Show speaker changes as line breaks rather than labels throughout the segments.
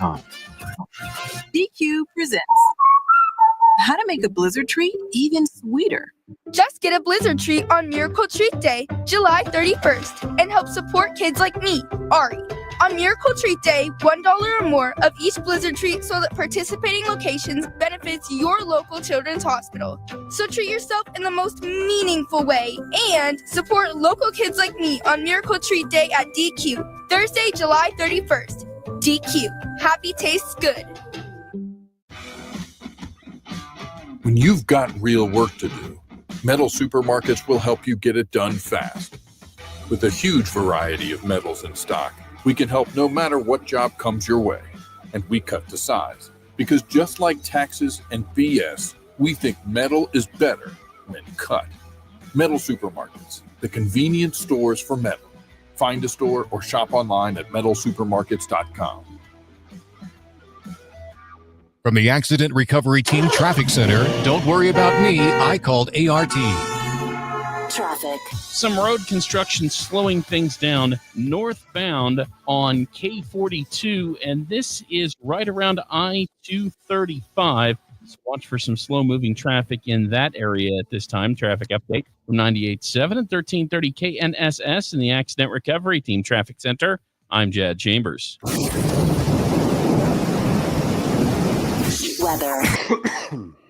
DQ.com.
DQ presents how to make a blizzard treat even sweeter.
Just get a blizzard treat on Miracle Treat Day, July 31st, and help support kids like me, Ari. On Miracle Treat Day, $1 or more of each blizzard treat sold at participating locations benefits your local children's hospital. So treat yourself in the most meaningful way and support local kids like me on Miracle Treat Day at DQ, Thursday, July 31st. DQ, happy tastes good.
When you've got real work to do, Metal Supermarkets will help you get it done fast. With a huge variety of metals in stock, we can help no matter what job comes your way. And we cut to size. Because just like taxes and BS, we think metal is better than cut. Metal Supermarkets, the convenient stores for metal. Find a store or shop online at metalsupermarkets.com.
From the Accident Recovery Team Traffic Center, don't worry about me, I called ART.
Traffic.
Some road construction slowing things down northbound on K42, and this is right around I-235. So watch for some slow-moving traffic in that area at this time. Traffic update from 98.7 and 1330 KNSS in the Accident Recovery Team Traffic Center. I'm Jad Chambers.
Weather.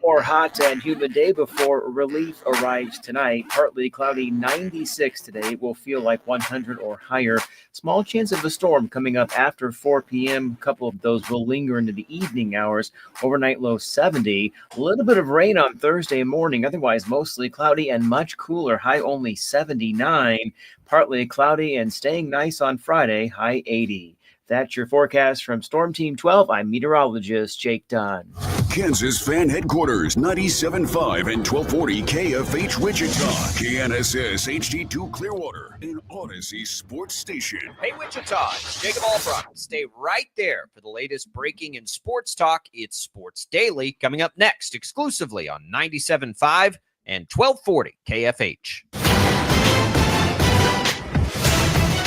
More hot and humid day before relief arrives tonight. Partly cloudy, 96 today. Will feel like 100 or higher. Small chance of a storm coming up after 4 p.m. A couple of those will linger into the evening hours. Overnight low 70. A little bit of rain on Thursday morning. Otherwise mostly cloudy and much cooler. High only 79. Partly cloudy and staying nice on Friday. High 80. That's your forecast from Storm Team 12. I'm meteorologist Jake Dunn.
Kansas Fan Headquarters, 97.5 and 1240 KFH Wichita, KNSS HD2 Clearwater, and Odyssey Sports Station.
Hey Wichita, it's Jacob Albrock. Stay right there for the latest breaking in sports talk. It's Sports Daily coming up next exclusively on 97.5 and 1240 KFH.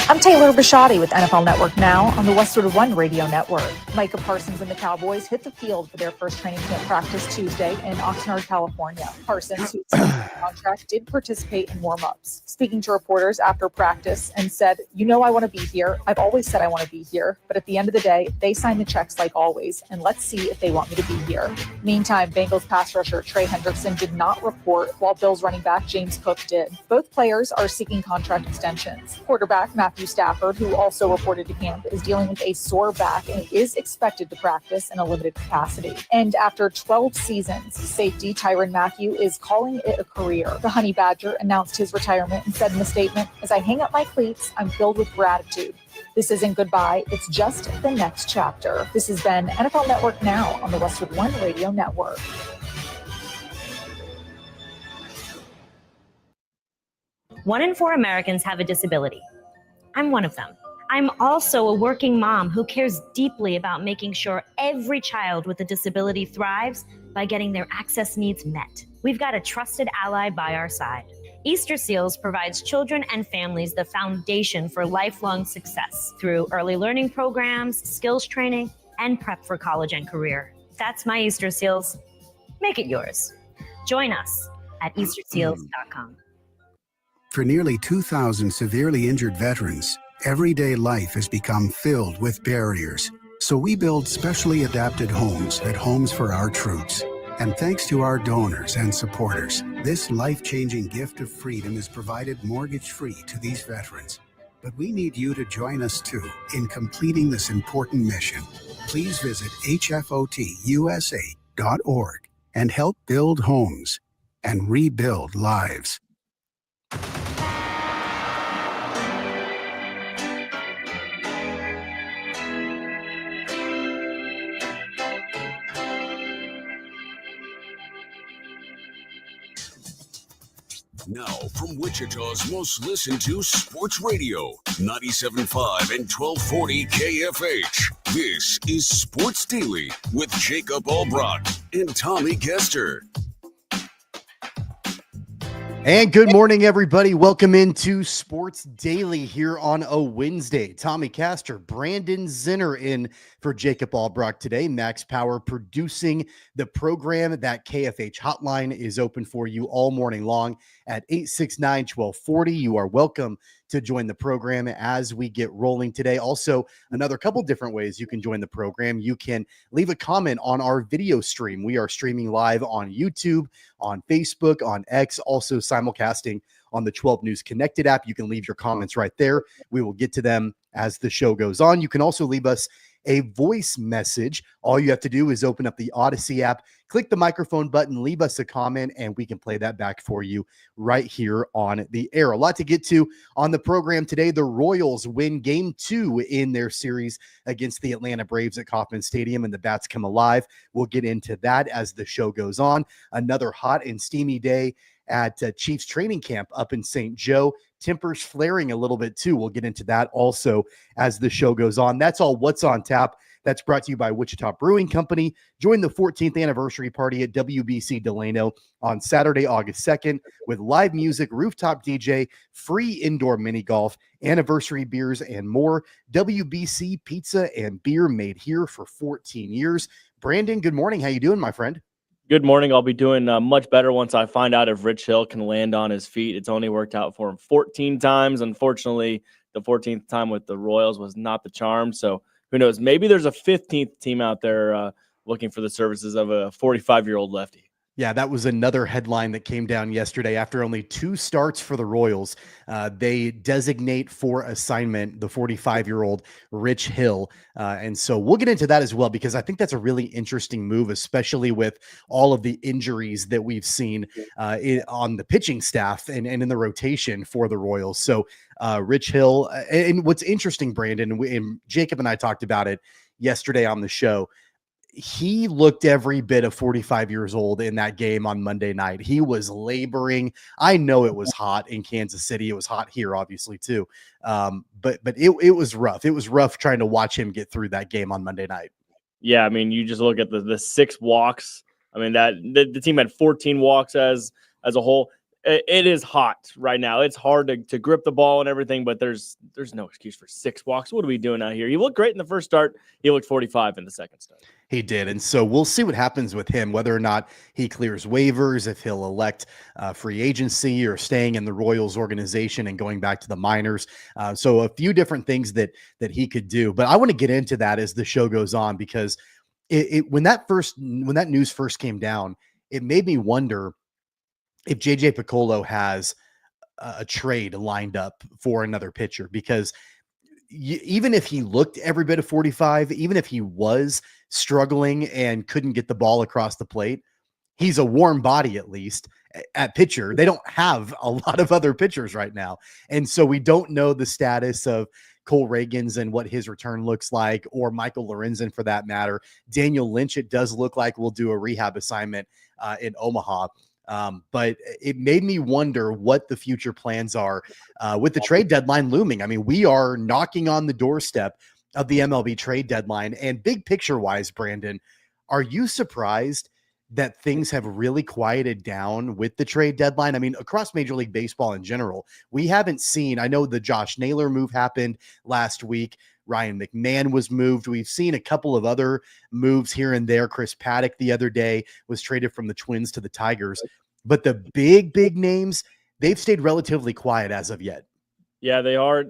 I'm Taylor Bisciotti with NFL Network Now on the Westwood One Radio Network. Micah Parsons and the Cowboys hit the field for their first training camp practice Tuesday in Oxnard, California. Parsons, who signed a contract, did participate in warm-ups, speaking to reporters after practice and said, "You know I want to be here. I've always said I want to be here, but at the end of the day, they sign the checks like always, and let's see if they want me to be here." Meantime, Bengals pass rusher Trey Hendrickson did not report, while Bills running back James Cook did. Both players are seeking contract extensions. Quarterback Matthew Stafford, who also reported to camp, is dealing with a sore back and is expected to practice in a limited capacity. And after 12 seasons, safety Tyrann Mathieu is calling it a career. The Honey Badger announced his retirement and said in a statement, "As I hang up my cleats, I'm filled with gratitude. This isn't goodbye, it's just the next chapter." This has been NFL Network Now on the Westwood One Radio Network.
One in 4 Americans have a disability. I'm one of them. I'm also a working mom who cares deeply about making sure every child with a disability thrives by getting their access needs met. We've got a trusted ally by our side. Easter Seals provides children and families the foundation for lifelong success through early learning programs, skills training, and prep for college and career. That's my Easter Seals. Make it yours. Join us at easterseals.com.
For nearly 2,000 severely injured veterans, everyday life has become filled with barriers. So we build specially adapted homes at Homes for Our Troops. And thanks to our donors and supporters, this life-changing gift of freedom is provided mortgage-free to these veterans. But we need you to join us too in completing this important mission. Please visit hfotusa.org and help build homes and rebuild lives.
Now, from Wichita's most listened to sports radio, 97.5 and 1240 KFH. This is Sports Daily with Jacob Albrock and Tommy Kester.
And good morning, everybody. Welcome into Sports Daily here on a Wednesday. Tommy Castor, Brandon Zenner in for Jacob Albrock today. Max Power producing the program. That KFH hotline is open for you all morning long at 869-1240. You are welcome to join the program as we get rolling today. Also, another couple different ways you can join the program. You can leave a comment on our video stream. We are streaming live on YouTube, on Facebook, on X, also simulcasting on the 12 News Connected app. You can leave your comments right there. We will get to them as the show goes on. You can also leave us a voice message. All you have to do is open up the Odyssey app, click the microphone button, leave us a comment, and we can play that back for you right here on the air. A lot to get to on the program today. The Royals win Game 2 in their series against the Atlanta Braves at Kauffman Stadium, and the bats come alive. We'll get into that as the show goes on. Another hot and steamy day at Chiefs training camp up in St. Joe. Tempers flaring a little bit too. We'll get into that also as the show goes on. That's all what's on tap. That's brought to you by Wichita Brewing Company. Join the 14th anniversary party at WBC Delano on Saturday, August 2nd with live music, rooftop DJ, free indoor mini golf, anniversary beers, and more. WBC pizza and beer made here for 14 years. Brandon, good morning. How you doing, my friend?
Good morning. I'll be doing much better once I find out if Rich Hill can land on his feet. It's only worked out for him 14 times. Unfortunately, the 14th time with the Royals was not the charm. So who knows? Maybe there's a 15th team out there looking for the services of a 45-year-old lefty.
Yeah, that was another headline that came down yesterday. After only 2 starts for the Royals, they designate for assignment the 45-year-old Rich Hill. And so we'll get into that as well, because I think that's a really interesting move, especially with all of the injuries that we've seen on the pitching staff and in the rotation for the Royals. So Rich Hill, and what's interesting, Brandon, and Jacob and I talked about it yesterday on the show, he looked every bit of 45 years old in that game on Monday night. He was laboring. I know it was hot in Kansas City. It was hot here, obviously, too. But it was rough. It was rough trying to watch him get through that game on Monday night.
Yeah, I mean, you just look at the 6 walks. I mean, that the team had 14 walks as a whole. It is hot right now. It's hard to grip the ball and everything, but there's no excuse for 6 walks. What are we doing out here? He looked great in the first start. He looked 45 in the second start.
He did. And so we'll see what happens with him, whether or not he clears waivers, if he'll elect free agency or staying in the Royals organization and going back to the minors. So a few different things that he could do. But I want to get into that as the show goes on, because when that news first came down, it made me wonder if JJ Piccolo has a trade lined up for another pitcher, because even if he looked every bit of 45, even if he was struggling and couldn't get the ball across the plate, he's a warm body, at least at pitcher. They don't have a lot of other pitchers right now. And so we don't know the status of Cole Reagans and what his return looks like, or Michael Lorenzen for that matter. Daniel Lynch, it does look like, will do a rehab assignment in Omaha. But it made me wonder what the future plans are with the trade deadline looming. I mean, we are knocking on the doorstep of the MLB trade deadline. And big picture wise, Brandon, are you surprised that things have really quieted down with the trade deadline? I mean, across Major League Baseball in general, we haven't seen, I know the Josh Naylor move happened last week. Ryan McMahon was moved. We've seen a couple of other moves here and there. Chris Paddock the other day was traded from the Twins to the Tigers. But the big names, they've stayed relatively quiet as of yet.
Yeah, they are.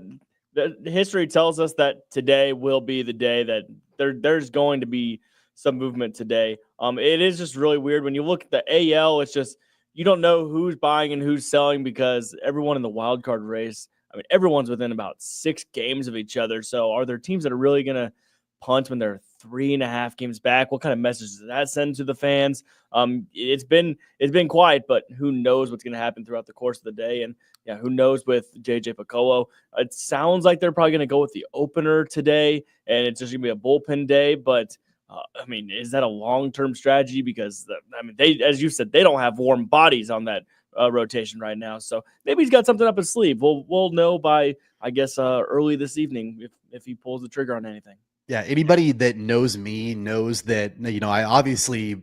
The history tells us that today will be the day that there's going to be some movement today. It is just really weird. When you look at the AL, it's just you don't know who's buying and who's selling, because everyone in the wild card race, I mean, everyone's within about 6 games of each other. So are there teams that are really going to punt when they're 3.5 games back? What kind of message does that send to the fans? It's been quiet, but who knows what's going to happen throughout the course of the day. And yeah, who knows with JJ Piccolo? It sounds like they're probably going to go with the opener today, and it's just going to be a bullpen day. But I mean, is that a long-term strategy? Because they, as you said, they don't have warm bodies on that rotation right now. So maybe he's got something up his sleeve. We'll know by, I guess, early this evening if he pulls the trigger on anything.
Yeah, anybody that knows me knows that, I obviously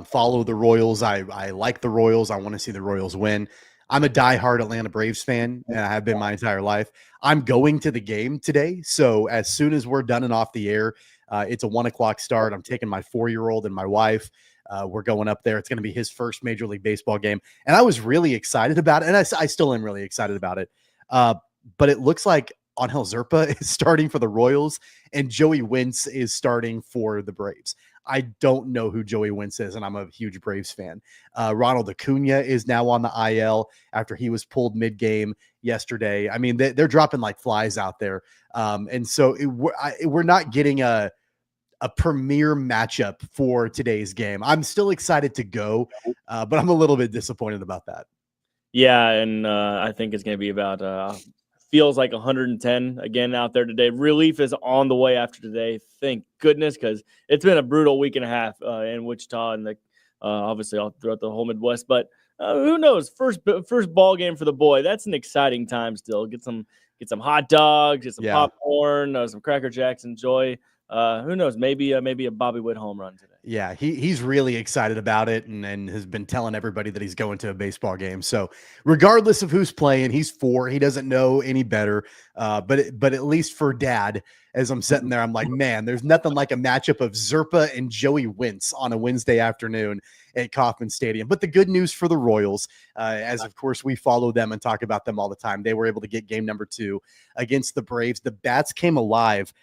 follow the Royals. I like the Royals. I want to see the Royals win. I'm a diehard Atlanta Braves fan, and I have been my entire life. I'm going to the game today. So as soon as we're done and off the air, it's a 1:00 start. I'm taking my 4-year-old and my wife. We're going up there. It's going to be his first Major League Baseball game. And I was really excited about it. And I still am really excited about it. But it looks like Angel Zerpa is starting for the Royals and Joey Wentz is starting for the Braves. I don't know who Joey Wentz is, and I'm a huge Braves fan. Ronald Acuna is now on the IL after he was pulled mid-game yesterday. I mean, they're dropping like flies out there. And so we're not getting a premier matchup for today's game. I'm still excited to go, but I'm a little bit disappointed about that.
Yeah, and I think it's going to be about feels like 110 again out there today. Relief is on the way after today. Thank goodness, because it's been a brutal week and a half in Wichita and obviously all throughout the whole Midwest. But who knows? First ball game for the boy. That's an exciting time still. Get some hot dogs, get some popcorn, some Cracker Jacks. Enjoy. Who knows? Maybe a Bobby Witt home run today.
Yeah, he's really excited about it and has been telling everybody that he's going to a baseball game. So regardless of who's playing, he's 4. He doesn't know any better. But at least for Dad, as I'm sitting there, I'm like, man, there's nothing like a matchup of Zerpa and Joey Wentz on a Wednesday afternoon at Kauffman Stadium. But the good news for the Royals, as of course we follow them and talk about them all the time, they were able to get game number 2 against the Braves. The bats came alive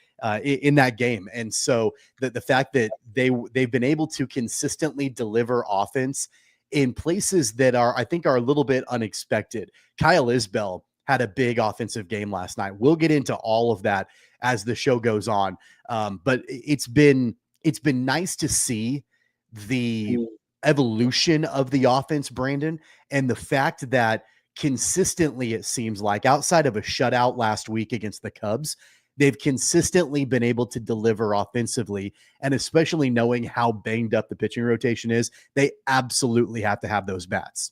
in that game. And so the fact that they've been able to consistently deliver offense in places that I think are a little bit unexpected. Kyle Isbell had a big offensive game last night. We'll get into all of that as the show goes on. But it's been nice to see the evolution of the offense, Brandon, and the fact that consistently, it seems like outside of a shutout last week against the Cubs, they've consistently been able to deliver offensively, and especially knowing how banged up the pitching rotation is, they absolutely have to have those bats.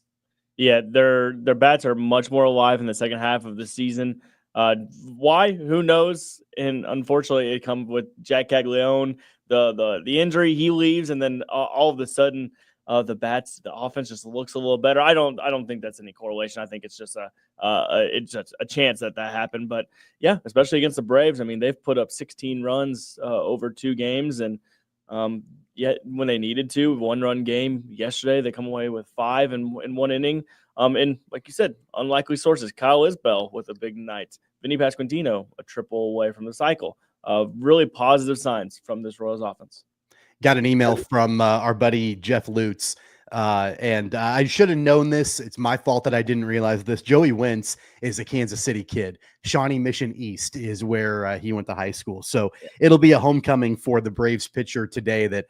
Yeah, their bats are much more alive in the second half of the season. Why? Who knows? And unfortunately, it comes with Jack Caglione, the injury, he leaves, and then all of a sudden, the offense just looks a little better. I don't think that's any correlation. I think it's just a chance that happened. But yeah, especially against the Braves. I mean, they've put up 16 runs over 2 games, and yet when they needed to, 1-run game yesterday, they come away with 5 in 1 inning. And like you said, unlikely sources. Kyle Isbell with a big night. Vinny Pasquantino, a triple away from the cycle. Really positive signs from this Royals offense.
Got an email from our buddy Jeff Lutz, and I should have known this. It's my fault that I didn't realize this. Joey Wentz is a Kansas City kid. Shawnee Mission East is where he went to high school. So it'll be a homecoming for the Braves pitcher today that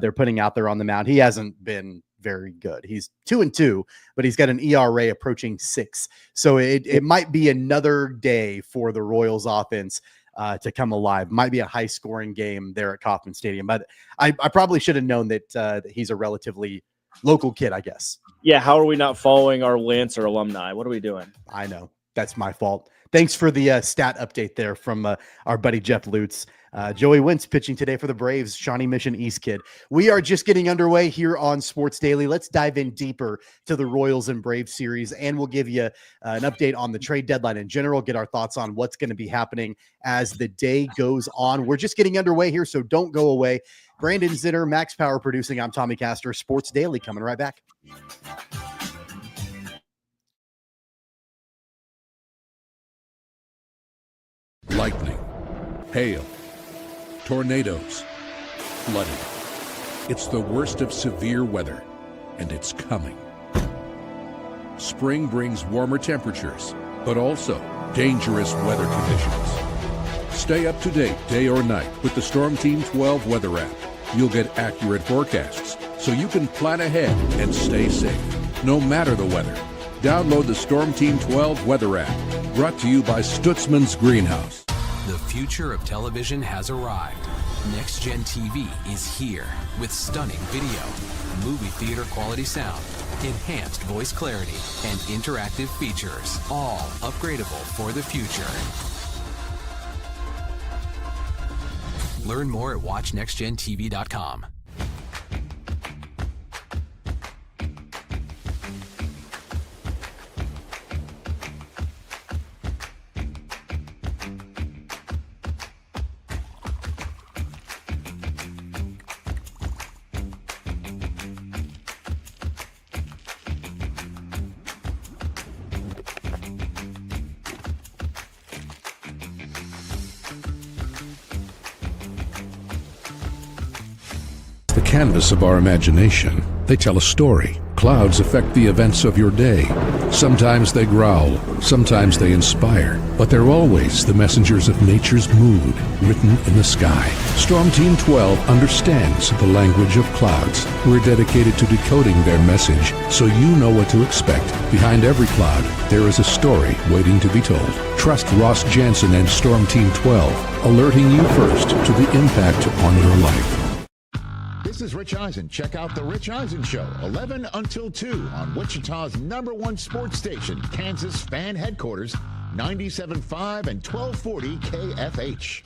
they're putting out there on the mound. He hasn't been very good. He's 2-2, but he's got an ERA approaching 6. So it might be another day for the Royals offense to come alive. Might be a high scoring game there at Kauffman Stadium, but I probably should have known that he's a relatively local kid, I guess.
Yeah. How are we not following our Lancer alumni? What are we doing?
I know that's my fault. Thanks for the stat update there from our buddy Jeff Lutz. Joey Wentz pitching today for the Braves, Shawnee Mission East kid. We are just getting underway here on Sports Daily. Let's dive in deeper to the Royals and Braves series, and we'll give you an update on the trade deadline in general, get our thoughts on what's going to be happening as the day goes on. We're just getting underway here, so don't go away. Brandon Zenner, Max Power producing. I'm Tommy Castor. Sports Daily coming right back.
Lightning, hail, tornadoes, flooding. It's the worst of severe weather, and it's coming. Spring brings warmer temperatures, but also dangerous weather conditions. Stay up to date day or night with the Storm Team 12 weather app. You'll get accurate forecasts, so you can plan ahead and stay safe, no matter the weather. Download the Storm Team 12 weather app, brought to you by Stutzman's Greenhouse.
The future of television has arrived. Next Gen TV is here with stunning video, movie theater quality sound, enhanced voice clarity, and interactive features, all upgradable for the future. Learn more at watchnextgentv.com.
canvas of our imagination. They tell a story. Clouds affect the events of your day. Sometimes they growl, sometimes they inspire, but they're always the messengers of nature's mood, written in the sky. Storm Team 12 understands the language of clouds. We're dedicated to decoding their message so you know what to expect. Behind every cloud, there is a story waiting to be told. Trust Ross Jansen and Storm Team 12, alerting you first to the impact on your life.
This is Rich Eisen. Check out The Rich Eisen Show, 11 until 2 on Wichita's #1 sports station, Kansas Fan Headquarters, 97.5 and 1240 KFH.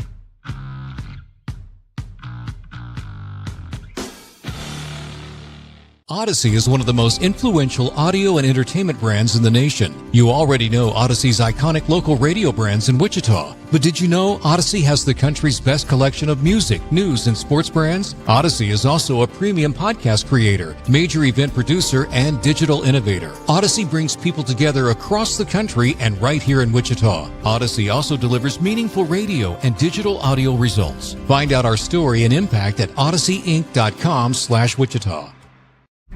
Odyssey is one of the most influential audio and entertainment brands in the nation. You already know Odyssey's iconic local radio brands in Wichita. But did you know Odyssey has the country's best collection of music, news, and sports brands? Odyssey is also a premium podcast creator, major event producer, and digital innovator. Odyssey brings people together across the country and right here in Wichita. Odyssey also delivers meaningful radio and digital audio results. Find out our story and impact at odysseyinc.com/Wichita.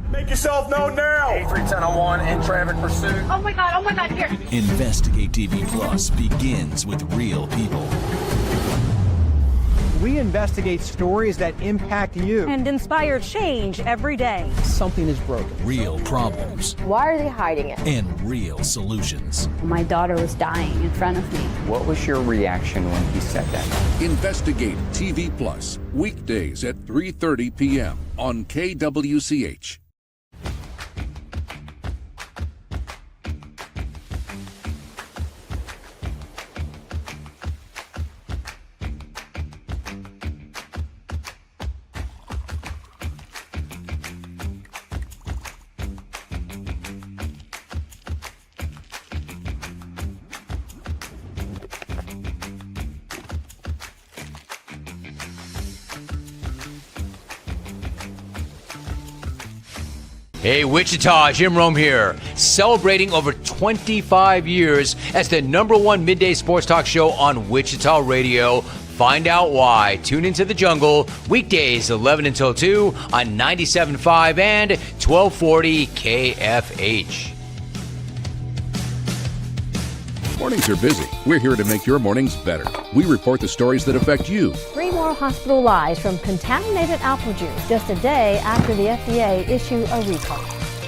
Make yourself known now. 831001 in traffic pursuit.
Oh my God, here.
Investigate TV Plus begins with real people.
We investigate stories that impact you
and inspire change every day.
Something is broken.
Real problems.
Why are they hiding it?
And real solutions.
My daughter was dying in front of me.
What was your reaction when he said that?
Investigate TV Plus, weekdays at 3:30 p.m. on KWCH.
Hey, Wichita, Jim Rome here, celebrating over 25 years as the #1 midday sports talk show on Wichita Radio. Find out why. Tune into The Jungle, weekdays 11 until 2 on 97.5 and 1240 KFH.
Mornings are busy. We're here to make your mornings better. We report the stories that affect you.
3 more hospital lies from contaminated apple juice just a day after the FDA issued a recall.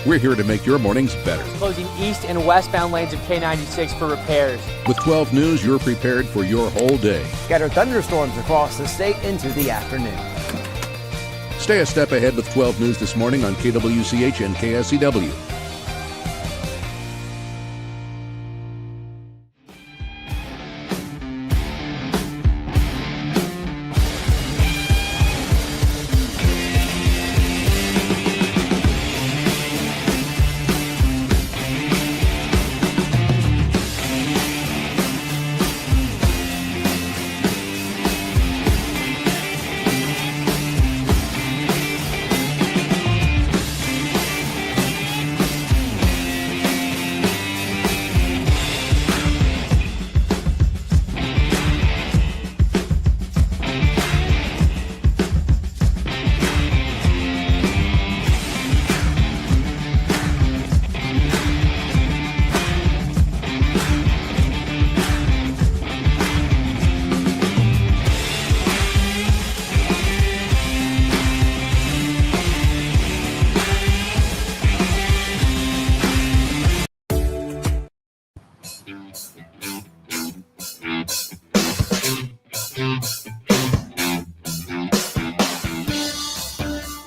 We're here to make your mornings better.
Closing east and westbound lanes of K96 for repairs.
With 12 News, you're prepared for your whole day.
Scattered thunderstorms across the state into the afternoon.
Stay a step ahead with 12 News this morning on KWCH and KSCW.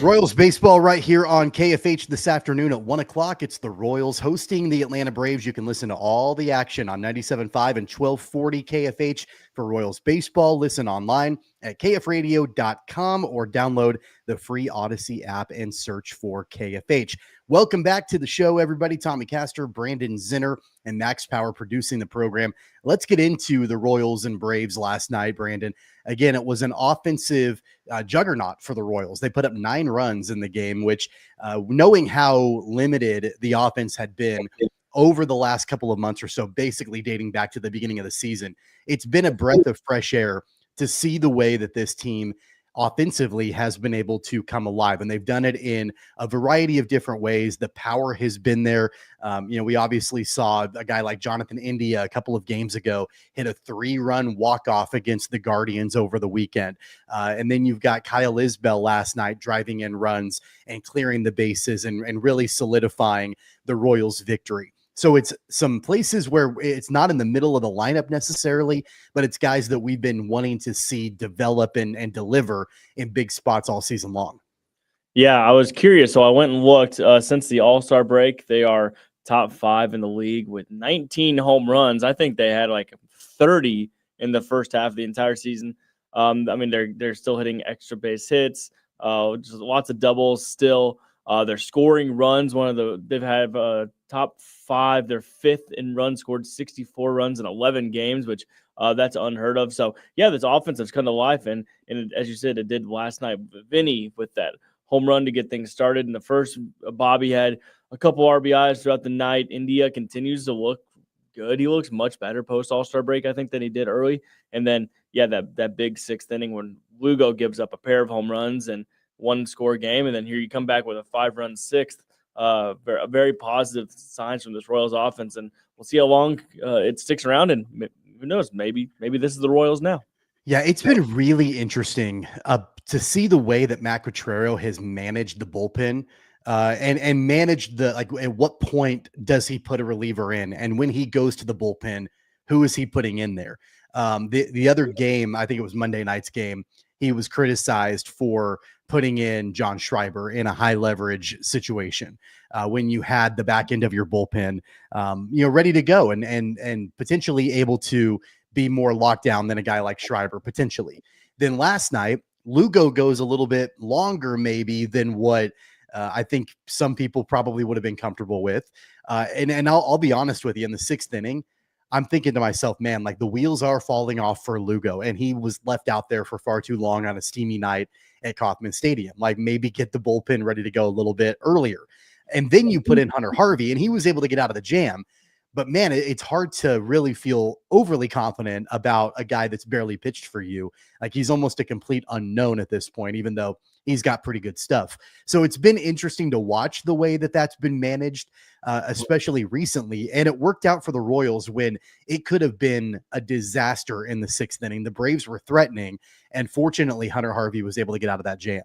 Royals baseball right here on KFH this afternoon at 1 o'clock. It's the Royals hosting the Atlanta Braves. You can listen to all the action on 97.5 and 1240 KFH for Royals baseball. Listen online at kfradio.com or download the free Odyssey app and search for KFH. Welcome back to the show, everybody. Tommy Castor, Brandon Zenner, and Max Power producing the program. Let's get into the Royals and Braves last night, Brandon. Again, it was an offensive juggernaut for the Royals. They put up 9 runs in the game, which knowing how limited the offense had been over the last couple of months or so, basically dating back to the beginning of the season, it's been a breath of fresh air to see the way that this team offensively has been able to come alive, and they've done it in a variety of different ways. The power has been there. We obviously saw a guy like Jonathan India a couple of games ago hit a 3-run walk-off against the Guardians over the weekend. And then you've got Kyle Isbell last night driving in runs and clearing the bases and really solidifying the Royals' victory. So it's some places where it's not in the middle of the lineup necessarily, but it's guys that we've been wanting to see develop and deliver in big spots all season long.
Yeah, I was curious. So I went and looked. Since the All-Star break, they are top 5 in the league with 19 home runs. I think they had like 30 in the first half of the entire season. They're still hitting extra base hits, just lots of doubles still. They're scoring runs. They've had top 5. They're 5th in runs scored, 64 runs in 11 games, which that's unheard of. So yeah, this offense has come to life, and as you said, it did last night. Vinny with that home run to get things started in the first. Bobby had a couple RBIs throughout the night. India continues to look good. He looks much better post All-Star break, I think, than he did early. And then that big 6th inning when Lugo gives up a pair of home runs and 1-score game, and then here you come back with a 5-run 6th. Very positive signs from this Royals offense, and we'll see how long it sticks around. And who knows, maybe this is the Royals now.
Yeah, it's been really interesting to see the way that Matt Quatraro has managed the bullpen and managed at what point does he put a reliever in, and when he goes to the bullpen, who is he putting in there? The other game, I think it was Monday night's game, he was criticized for putting in John Schreiber in a high leverage situation when you had the back end of your bullpen, ready to go and potentially able to be more locked down than a guy like Schreiber potentially. Then last night, Lugo goes a little bit longer maybe than what I think some people probably would have been comfortable with. And I'll be honest with you, in the 6th inning, I'm thinking to myself, man, like the wheels are falling off for Lugo, and he was left out there for far too long on a steamy night at Kauffman Stadium. Like maybe get the bullpen ready to go a little bit earlier. And then you put in Hunter Harvey, and he was able to get out of the jam. But man, it's hard to really feel overly confident about a guy that's barely pitched for you. Like he's almost a complete unknown at this point, even though he's got pretty good stuff. So it's been interesting to watch the way that that's been managed, especially recently. And it worked out for the Royals when it could have been a disaster in the 6th inning. The Braves were threatening, and fortunately, Hunter Harvey was able to get out of that jam.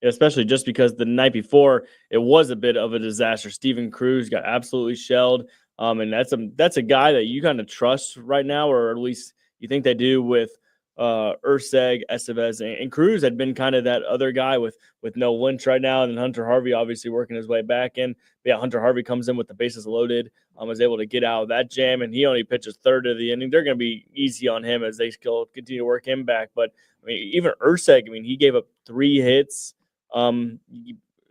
Especially just because the night before it was a bit of a disaster. Steven Cruz got absolutely shelled. And that's a guy that you kind of trust right now, or at least you think they do with Urseg, Estevez, and Cruz had been kind of that other guy with no Lynch right now, and then Hunter Harvey obviously working his way back in. But yeah, Hunter Harvey comes in with the bases loaded, was able to get out of that jam, and he only pitches 3rd of the inning. They're going to be easy on him as they still continue to work him back. But I mean, even Urseg, he gave up 3 hits in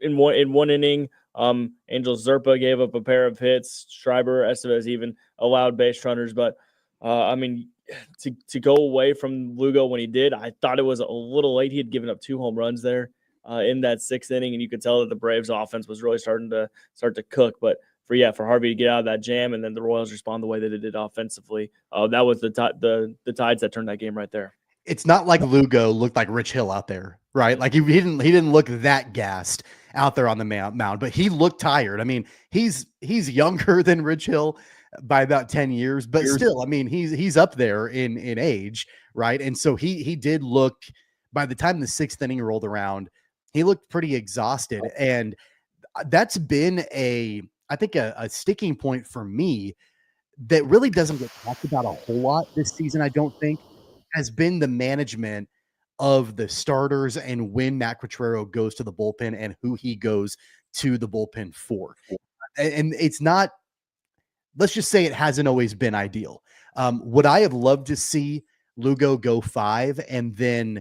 one inning. Angel Zerpa gave up a pair of hits. Schreiber, Estevez even allowed base runners. But, to go away from Lugo when he did, I thought it was a little late. He had given up 2 home runs there in that 6th inning, and you could tell that the Braves offense was really starting to cook. But for Harvey to get out of that jam and then the Royals respond the way that they did offensively, that was the tides that turned that game right there.
It's not like Lugo looked like Rich Hill out there, right? Like he didn't look that gassed out there on the mound, but he looked tired. I mean, he's younger than Rich Hill by about 10 years, but still, I mean, he's up there in age, right? And so he did look, by the time the 6th inning rolled around, he looked pretty exhausted. And that's been I think a sticking point for me that really doesn't get talked about a whole lot this season, I don't think, has been the management of the starters and when Matt Quatraro goes to the bullpen and who he goes to the bullpen for. And it's not, let's just say it hasn't always been ideal. Would I have loved to see Lugo go 5 and then,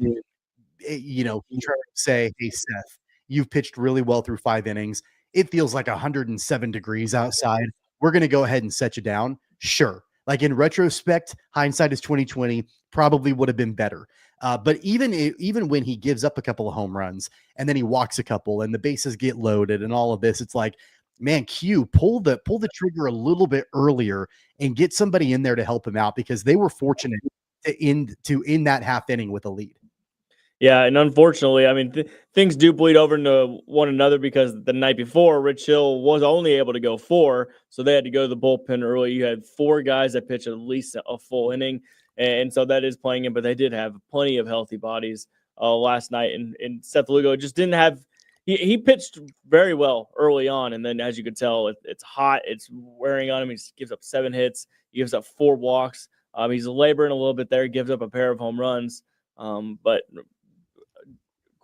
try to say, hey, Seth, you've pitched really well through 5 innings. It feels like 107 degrees outside. We're going to go ahead and set you down. Sure. Like in retrospect, hindsight is 2020, probably would have been better. But even when he gives up a couple of home runs and then he walks a couple and the bases get loaded and all of this, it's like, man, Q, pull the trigger a little bit earlier and get somebody in there to help him out, because they were fortunate to end that half inning with a lead.
Yeah, and unfortunately, I mean, things do bleed over into one another because the night before, Rich Hill was only able to go 4, so they had to go to the bullpen early. You had 4 guys that pitched at least a full inning, and so that is playing in. But they did have plenty of healthy bodies last night, and Seth Lugo just didn't have. He pitched very well early on, and then as you could tell, it's hot, it's wearing on him. He gives up 7 hits, he gives up 4 walks. He's laboring a little bit there. He gives up a pair of home runs, but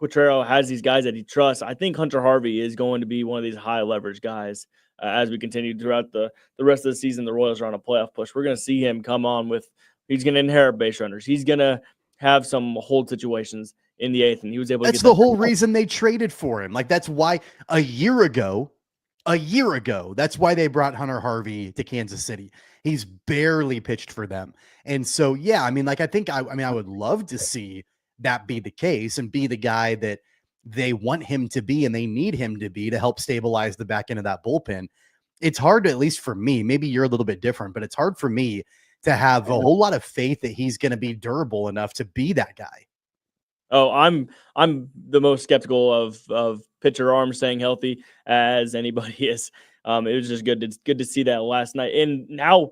Quatrero has these guys that he trusts. I think Hunter Harvey is going to be one of these high leverage guys as we continue throughout the rest of the season. The Royals are on a playoff push. We're going to see him come on with, he's going to inherit base runners. He's going to have some hold situations in the 8th, and he was able to
That's
get
the whole reason they traded for him. Like, that's why a year ago, that's why they brought Hunter Harvey to Kansas City. He's barely pitched for them. And so, yeah, I mean, like, I would love to see that be the case and be the guy that they want him to be and they need him to be to help stabilize the back end of that bullpen. It's hard to, at least for me, maybe you're a little bit different, but it's hard for me to have a whole lot of faith that he's going to be durable enough to be that guy.
Oh, I'm the most skeptical of pitcher arms staying healthy as anybody is. It was just good to see that last night. And now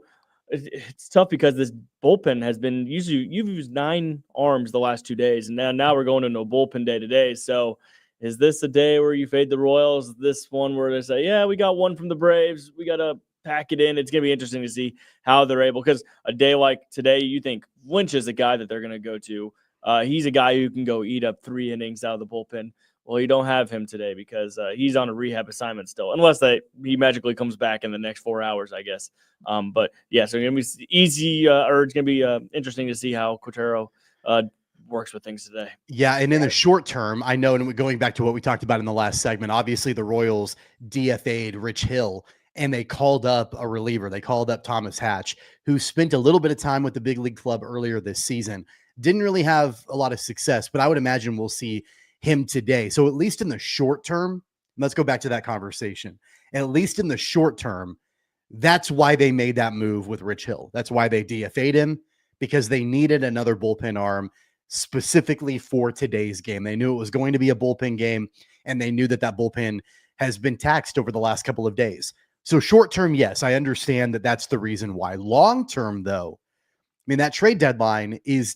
it's tough because this bullpen has been usually you've used 9 arms the last 2 days, and now we're going into a bullpen day today. So is this a day where you fade the Royals? This one where they say, yeah, we got one from the Braves, we got to pack it in. It's going to be interesting to see how they're able, because a day like today, you think Lynch is a guy that they're going to go to. He's a guy who can go eat up 3 innings out of the bullpen. Well, you don't have him today because he's on a rehab assignment still, unless he magically comes back in the next 4 hours, I guess. But yeah, so it's going to be easy, or it's going to be interesting to see how Quatrero works with things today.
Yeah, and in the short term, I know, and going back to what we talked about in the last segment, obviously the Royals DFA'd Rich Hill, and they called up a reliever. They called up Thomas Hatch, who spent a little bit of time with the big league club earlier this season. Didn't really have a lot of success, but I would imagine we'll see him today. So at least in the short term, let's go back to that conversation. At least in the short term, that's why they made that move with Rich Hill. That's why they DFA'd him, because they needed another bullpen arm specifically for today's game. They knew it was going to be a bullpen game, and they knew that bullpen has been taxed over the last couple of days. So short term, yes, I understand that that's the reason why. Long term, though, I mean, that trade deadline is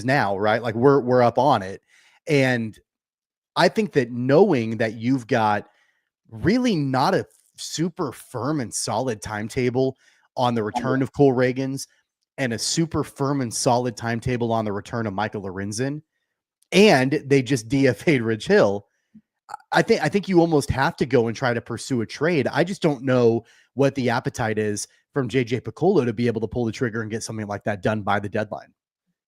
now, right? Like we're up on it. And I think that knowing that you've got really not a super firm and solid timetable on the return of Cole Reagans and a super firm and solid timetable on the return of Michael Lorenzen, and they just DFA'd Rich Hill, I think you almost have to go and try to pursue a trade. I just don't know what the appetite is from JJ Piccolo to be able to pull the trigger and get something like that done by the deadline.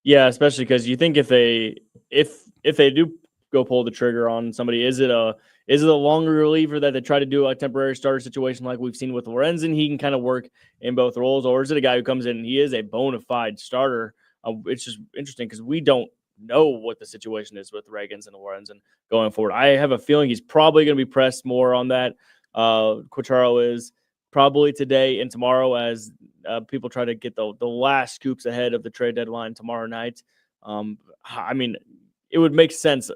Yeah, especially because you think if they do go pull the trigger on somebody, is it a longer reliever that they try to do a temporary starter situation like we've seen with Lorenzen? He can kind of work in both roles, or is it a guy who comes in and he is a bona fide starter? It's just interesting because we don't know what the situation is with Reagans and Lorenzen going forward. I have a feeling he's probably going to be pressed more on that. Quatrero is probably today and tomorrow as people try to get the last scoops ahead of the trade deadline tomorrow night. I mean, it would make sense.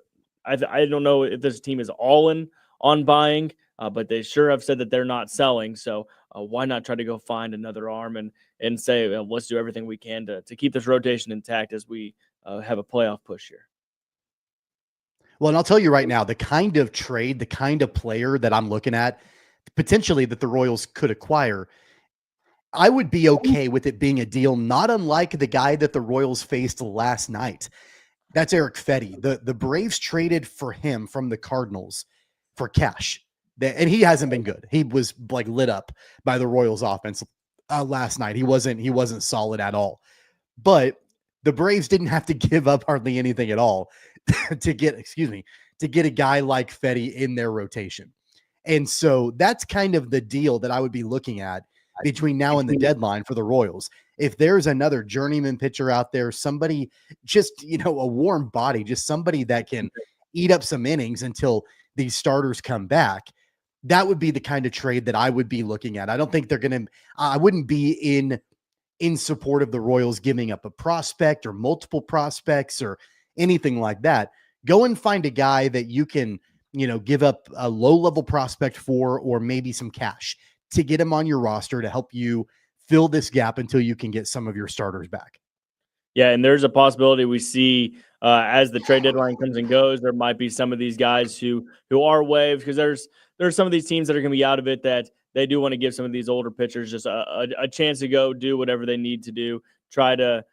I don't know if this team is all in on buying, but they sure have said that they're not selling. So why not try to go find another arm and say, let's do everything we can to keep this rotation intact as we have a playoff push here.
Well, and I'll tell you right now, the kind of trade, the kind of player that I'm looking at, potentially that the Royals could acquire, I would be okay with it being a deal not unlike the guy that the Royals faced last night. That's Eric Fetty. The Braves traded for him from the Cardinals for cash. And he hasn't been good. He was like lit up by the Royals offense last night. He wasn't solid at all. But the Braves didn't have to give up hardly anything at all to get a guy like Fetty in their rotation. And so that's kind of the deal that I would be looking at between now and the deadline for the Royals. If there's another journeyman pitcher out there, somebody just, a warm body, just somebody that can eat up some innings until these starters come back, that would be the kind of trade that I would be looking at. I don't think I wouldn't be in support of the Royals giving up a prospect or multiple prospects or anything like that. Go and find a guy that you can, give up a low-level prospect for, or maybe some cash to get him on your roster to help you fill this gap until you can get some of your starters back.
Yeah, and there's a possibility we see as the trade deadline comes and goes, there might be some of these guys who are waived, because there's some of these teams that are going to be out of it that they do want to give some of these older pitchers just a chance to go do whatever they need to do, try to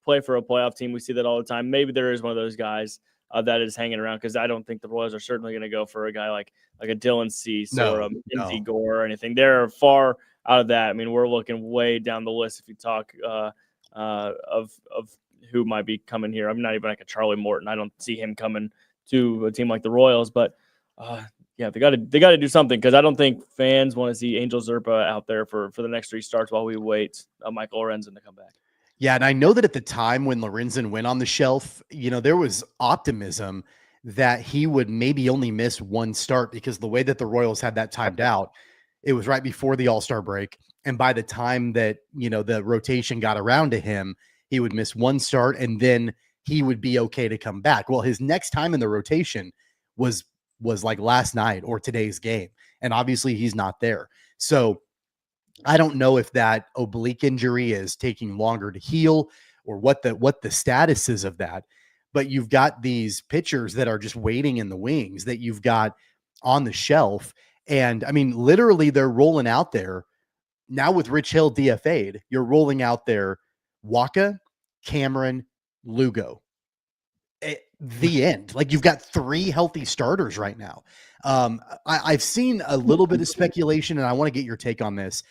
play for a playoff team. We see that all the time. Maybe there is one of those guys that is hanging around, because I don't think the Royals are certainly going to go for a guy like a Dylan Cease or a Lindsey Gore or anything. They're far out of that. I mean, we're looking way down the list if you talk of who might be coming here. I'm not even like a Charlie Morton. I don't see him coming to a team like the Royals, but yeah, they got to do something, because I don't think fans want to see Angel Zerpa out there for the next 3 starts while we wait Michael Lorenzen to come back.
Yeah, and I know that at the time when Lorenzen went on the shelf, there was optimism that he would maybe only miss 1 start, because the way that the Royals had that timed out, it was right before the All-Star break. And by the time that, the rotation got around to him, he would miss 1 start, and then he would be okay to come back. Well, his next time in the rotation was like last night or today's game. And obviously he's not there. So I don't know if that oblique injury is taking longer to heal, or what the status is of that. But you've got these pitchers that are just waiting in the wings that you've got on the shelf. And I mean, literally they're rolling out there now with Rich Hill DFA'd. You're rolling out there Waka, Cameron, Lugo. The end. Like, you've got 3 healthy starters right now. I've seen a little bit of speculation, and I want to get your take on this.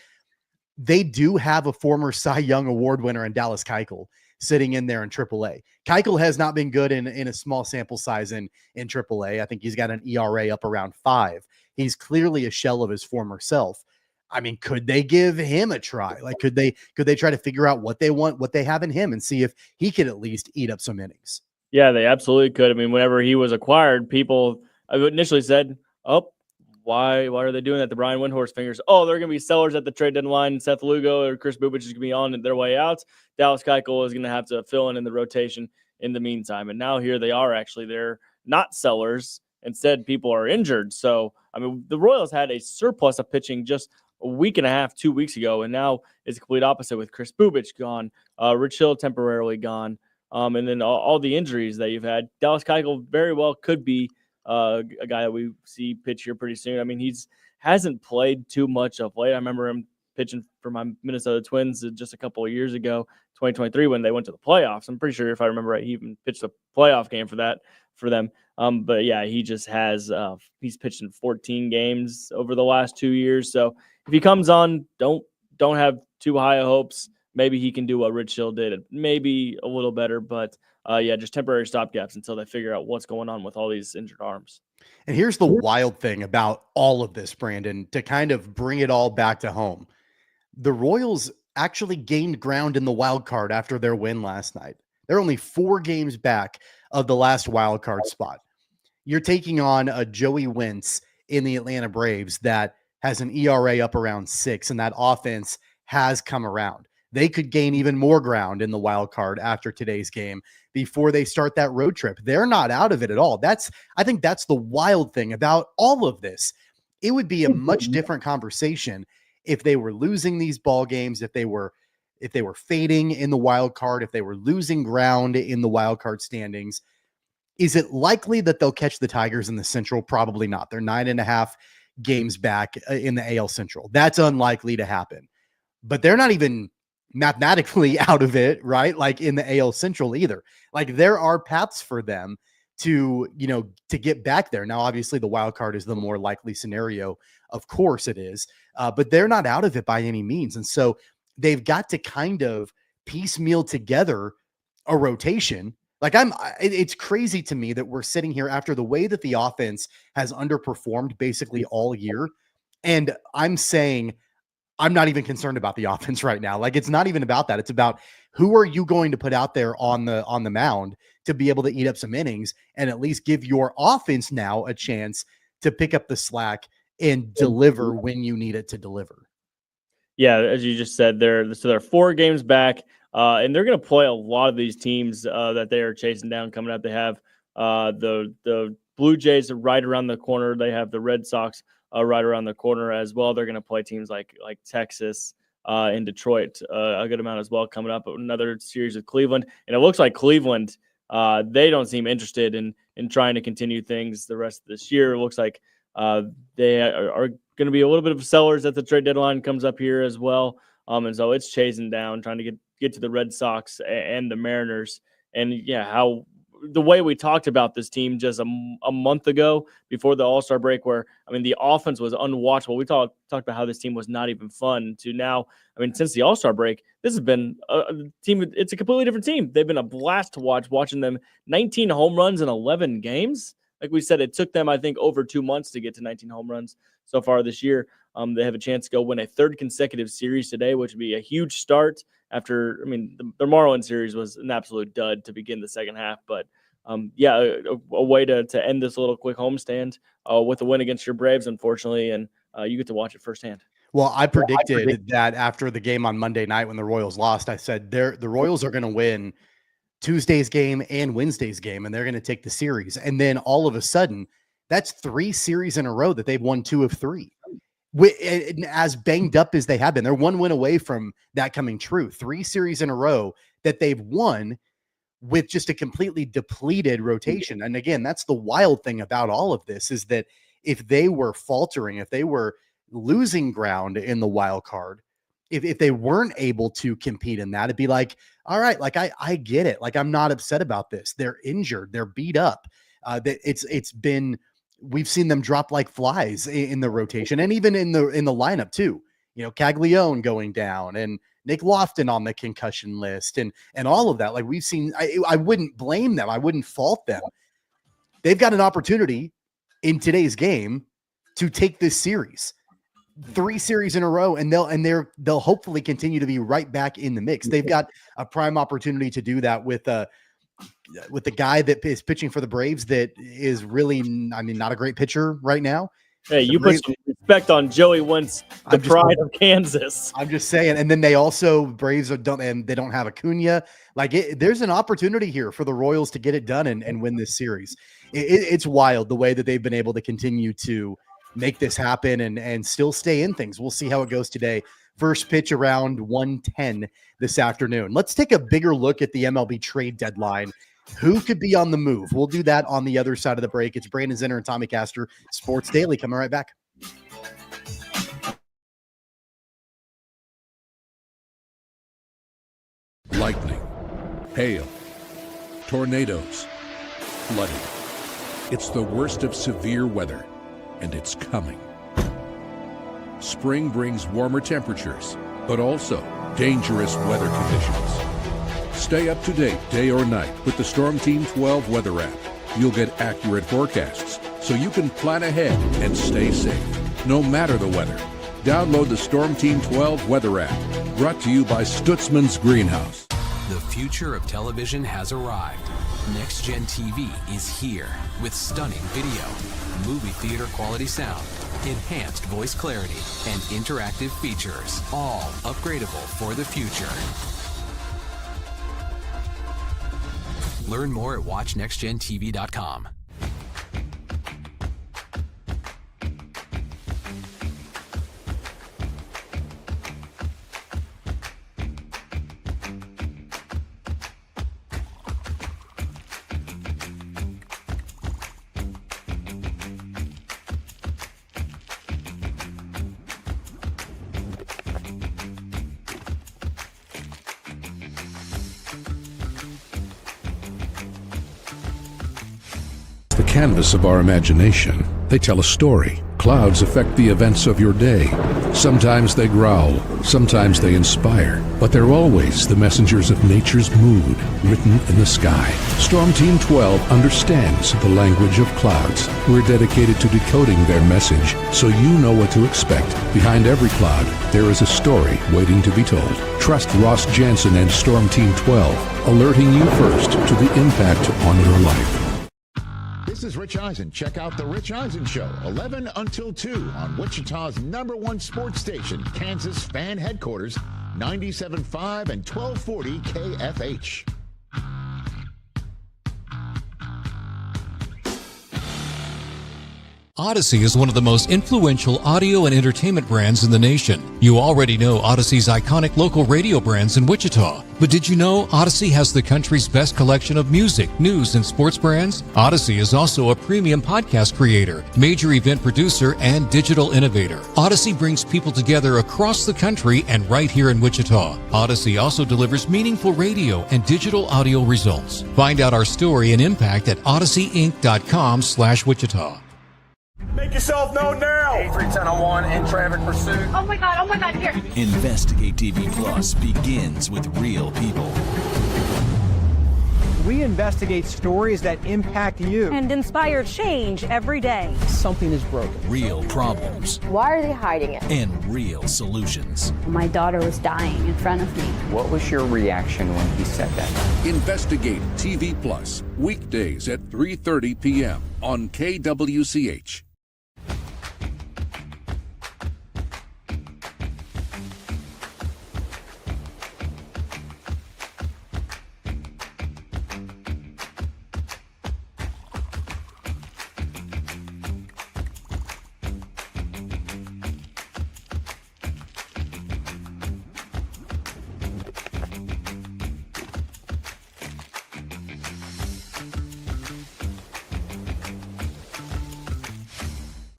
They do have a former Cy Young Award winner in Dallas Keuchel sitting in there in AAA. Keuchel has not been good in a small sample size in AAA. I think he's got an ERA up around 5. He's clearly a shell of his former self. I mean, could they give him a try? Like, could they try to figure out what they want, what they have in him, and see if he could at least eat up some innings?
Yeah, they absolutely could. I mean, whenever he was acquired, people initially said, "Oh, why are they doing that?" The Brian Windhorst fingers. Oh, they're going to be sellers at the trade deadline. Seth Lugo or Chris Bubich is going to be on their way out. Dallas Keuchel is going to have to fill in the rotation in the meantime. And now here they are. Actually, they're not sellers. Instead, people are injured. So, I mean, the Royals had a surplus of pitching just a week and a half, 2 weeks ago, and now it's the complete opposite with Chris Bubich gone, Rich Hill temporarily gone. And then all the injuries that you've had. Dallas Keuchel very well could be a guy that we see pitch here pretty soon. I mean, hasn't played too much of late. I remember him pitching for my Minnesota Twins just a couple of years ago, 2023, when they went to the playoffs. I'm pretty sure, if I remember right, he even pitched a playoff game for them. But yeah, he just has he's pitched in 14 games over the last 2 years. So if he comes on, don't have too high of hopes. Maybe he can do what Rich Hill did, maybe a little better, but yeah, just temporary stopgaps until they figure out what's going on with all these injured arms.
And here's the wild thing about all of this, Brandon, to kind of bring it all back to home. The Royals actually gained ground in the wild card after their win last night. They're only 4 games back of the last wild card spot. You're taking on a Joey Wentz in the Atlanta Braves that has an ERA up around 6, and that offense has come around. They could gain even more ground in the wild card after today's game before they start that road trip. They're not out of it at all. I think that's the wild thing about all of this. It would be a much different conversation if they were losing these ball games, if they were fading in the wild card, if they were losing ground in the wild card standings. Is it likely that they'll catch the Tigers in the Central? Probably not. They're 9.5 games back in the AL Central. That's unlikely to happen. But they're not even mathematically out of it, right? Like in the AL Central either. Like, there are paths for them to get back there. Now, obviously the wild card is the more likely scenario. Of course it is. But they're not out of it by any means. And so they've got to kind of piecemeal together a rotation. Like, it's crazy to me that we're sitting here after the way that the offense has underperformed basically all year. And I'm saying, I'm not even concerned about the offense right now. Like, it's not even about that. It's about who are you going to put out there on the mound to be able to eat up some innings and at least give your offense now a chance to pick up the slack and deliver when you need it to deliver.
Yeah, as you just said, they're 4 games back. And they're going to play a lot of these teams that they are chasing down coming up. They have the Blue Jays right around the corner. They have the Red Sox right around the corner as well. They're going to play teams like Texas and Detroit a good amount as well coming up. Another series with Cleveland. And it looks like Cleveland, they don't seem interested in trying to continue things the rest of this year. It looks like they are going to be a little bit of sellers at the trade deadline comes up here as well. And so it's chasing down, trying to get to the Red Sox and the Mariners. And how the way we talked about this team just a month ago before the All-Star break, where, the offense was unwatchable. We talked about how this team was not even fun to now. Since the All-Star break, this has been a team. It's a completely different team. They've been a blast to watching them 19 home runs in 11 games. Like we said, it took them, I think, over 2 months to get to 19 home runs so far this year. They have a chance to go win a third consecutive series today, which would be a huge start after, the Marlins series was an absolute dud to begin the second half. But, a way to end this little quick homestand with a win against your Braves, unfortunately, and you get to watch it firsthand.
Well, I predicted that after the game on Monday night when the Royals lost. I said the Royals are going to win Tuesday's game and Wednesday's game, and they're going to take the series. And then all of a sudden, that's 3 series in a row that they've won 2 of 3. As banged up as they have been, they're 1 win away from that coming true. 3 series in a row that they've won with just a completely depleted rotation. And again, that's the wild thing about all of this, is that if they were faltering, if they were losing ground in the wild card, if they weren't able to compete in that, it'd be like, all right, like I get it. Like, I'm not upset about this. They're injured. They're beat up. We've seen them drop like flies in the rotation and even in the lineup too. Caglione going down and Nick Lofton on the concussion list and all of that. Like, we've seen, I wouldn't blame them. I wouldn't fault them. They've got an opportunity in today's game to take this series. 3 series in a row, and they'll hopefully continue to be right back in the mix. They've got a prime opportunity to do that with the guy that is pitching for the Braves that is really, not a great pitcher right now.
Hey, you put some respect on Joey Wentz, the pride of Kansas.
I'm just saying. And then they also, Braves don't have Acuna. Like, there's an opportunity here for the Royals to get it done and win this series. It's wild the way that they've been able to continue to make this happen and still stay in things. We'll see how it goes today. First pitch around 1:10 this afternoon. Let's take a bigger look at the MLB trade deadline. Who could be on the move? We'll do that on the other side of the break. It's Brandon Zenner and Tommy Castor, Sports Daily, coming right back.
Lightning, hail, tornadoes, flooding. It's the worst of severe weather, and it's coming. Spring brings warmer temperatures, but also dangerous weather conditions. Stay up to date day or night with the Storm Team 12 weather app. You'll get accurate forecasts so you can plan ahead and stay safe, no matter the weather. Download the Storm Team 12 weather app, brought to you by Stutzman's Greenhouse.
The future of television has arrived. Next Gen TV is here with stunning video, movie theater quality sound, enhanced voice clarity, and interactive features, all upgradable for the future. Learn more at watchnextgentv.com.
Canvas of our imagination. They tell a story. Clouds affect the events of your day. Sometimes they growl, sometimes they inspire, but they're always the messengers of nature's mood, written in the sky. Storm Team 12 understands the language of clouds. We're dedicated to decoding their message so you know what to expect. Behind every cloud, there is a story waiting to be told. Trust Ross Jansen and Storm Team 12, alerting you first to the impact on your life.
This is Rich Eisen. Check out The Rich Eisen Show, 11 until 2 on Wichita's #1 sports station, Kansas Fan Headquarters, 97.5 and 1240 KFH.
Odyssey is one of the most influential audio and entertainment brands in the nation. You already know Odyssey's iconic local radio brands in Wichita. But did you know Odyssey has the country's best collection of music, news, and sports brands? Odyssey is also a premium podcast creator, major event producer, and digital innovator. Odyssey brings people together across the country and right here in Wichita. Odyssey also delivers meaningful radio and digital audio results. Find out our story and impact at odysseyinc.com/Wichita.
Make yourself known now.
83101 in traffic pursuit.
Oh my God, here.
Investigate TV Plus begins with real people.
We investigate stories that impact you.
And inspire change every day.
Something is broken.
Real problems.
Why are they hiding it?
And real solutions.
My daughter was dying in front of me.
What was your reaction when he said that?
Investigate TV Plus, weekdays at 3:30 p.m. on KWCH.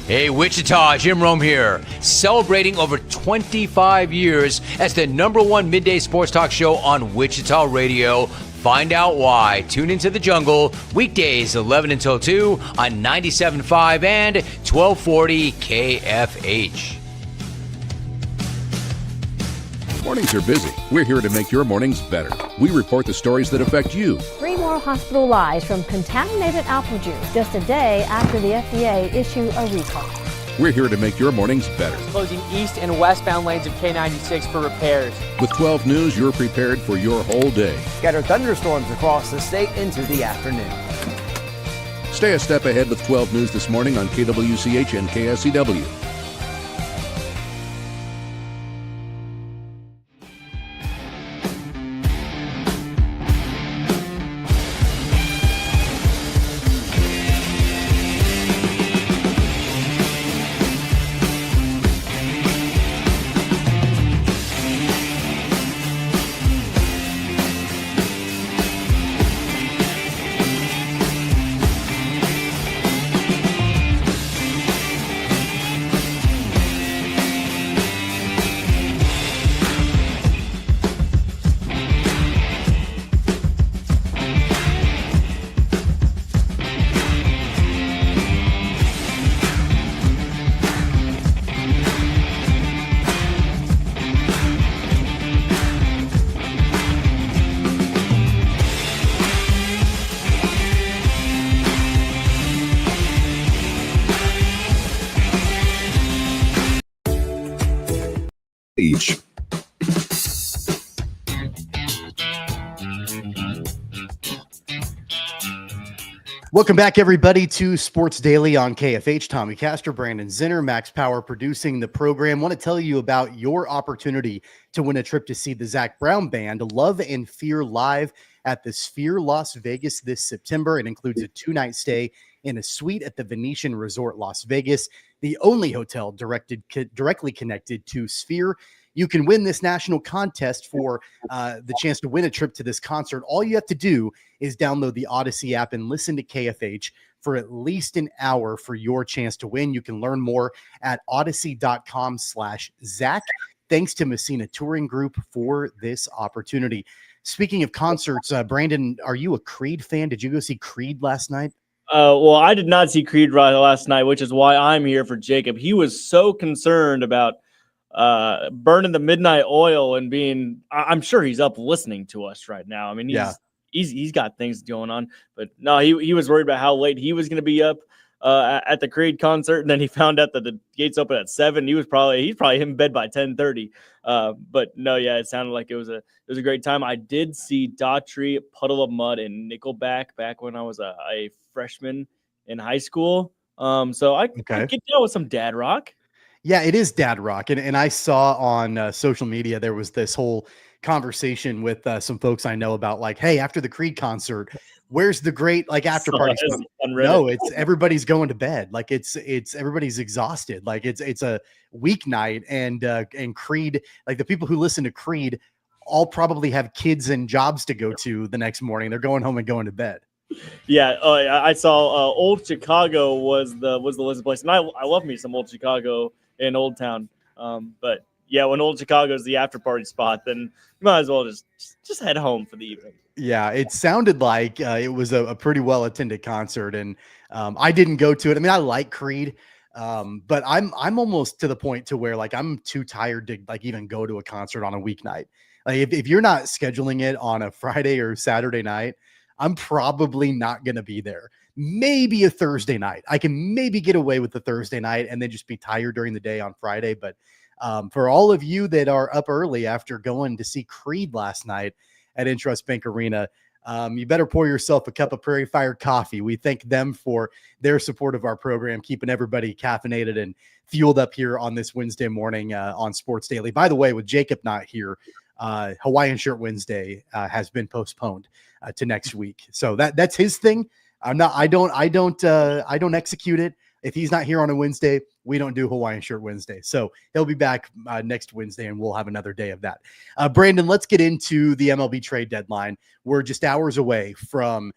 Hey, Wichita, Jim Rome here, celebrating over 25 years as the #1 midday sports talk show on Wichita Radio. Find out why. Tune into The Jungle, weekdays 11 until 2 on 97.5 and 1240 KFH.
Mornings are busy. We're here to make your mornings better. We report the stories that affect you.
3 more hospitalized from contaminated apple juice just a day after the FDA issued a recall.
We're here to make your mornings better.
Closing east and westbound lanes of K96 for repairs.
With 12 News, you're prepared for your whole day.
Scattered thunderstorms across the state into the afternoon.
Stay a step ahead with 12 News this morning on KWCH and KSCW.
Each.
Welcome back, everybody, to Sports Daily on KFH. Tommy Castor, Brandon Zenner, Max Power producing the program. Want to tell you about your opportunity to win a trip to see the Zach Brown Band, Love and Fear, live at the Sphere Las Vegas this September. It includes a 2-night stay in a suite at the Venetian Resort Las Vegas, the only hotel directly connected to Sphere. You can win this national contest for the chance to win a trip to this concert. All you have to do is download the Odyssey app and listen to KFH for at least an hour for your chance to win. You can learn more at odyssey.com/Zach. Thanks to Messina Touring Group for this opportunity. Speaking of concerts, Brandon, are you a Creed fan? Did you go see Creed last night?
Well, I did not see Creed last night, which is why I'm here for Jacob. He was so concerned about burning the midnight oil and being, I'm sure he's up listening to us right now. I mean, he's got things going on, but no, he was worried about how late he was going to be up at the Creed concert. And then he found out that the gates open at 7. He's probably in bed by 10:30. But no, yeah, it sounded like it was a great time. I did see Daughtry, Puddle of Mud, and Nickelback back when I was a freshman in high school. So I get down with some dad rock.
Yeah, it is dad rock. And I saw on social media, there was this whole conversation with some folks I know about like, hey, after the Creed concert, where's the great like after party stuff?
On Reddit.
No, it's everybody's going to bed. Like it's everybody's exhausted. Like it's a weeknight and Creed, like the people who listen to Creed all probably have kids and jobs to go to the next morning. They're going home and going to bed.
Yeah, I saw Old Chicago was the list place, and I love me some Old Chicago in Old Town. But yeah, when Old Chicago is the after party spot, then you might as well just head home for the evening.
Yeah, it sounded like it was a pretty well attended concert, and I didn't go to it. I mean, I like Creed, but I'm almost to the point to where like I'm too tired to like even go to a concert on a weeknight. Like if you're not scheduling it on a Friday or Saturday night, I'm probably not going to be there. Maybe a Thursday night. I can maybe get away with the Thursday night and then just be tired during the day on Friday. But for all of you that are up early after going to see Creed last night at Intrust Bank Arena, you better pour yourself a cup of Prairie Fire coffee. We thank them for their support of our program, keeping everybody caffeinated and fueled up here on this Wednesday morning on Sports Daily. By the way, with Jacob not here, Hawaiian Shirt Wednesday has been postponed to next week. So that's his thing. I don't execute it. If he's not here on a Wednesday, we don't do Hawaiian Shirt Wednesday. So he'll be back next Wednesday and we'll have another day of that. Brandon, let's get into the MLB trade deadline. We're just hours away from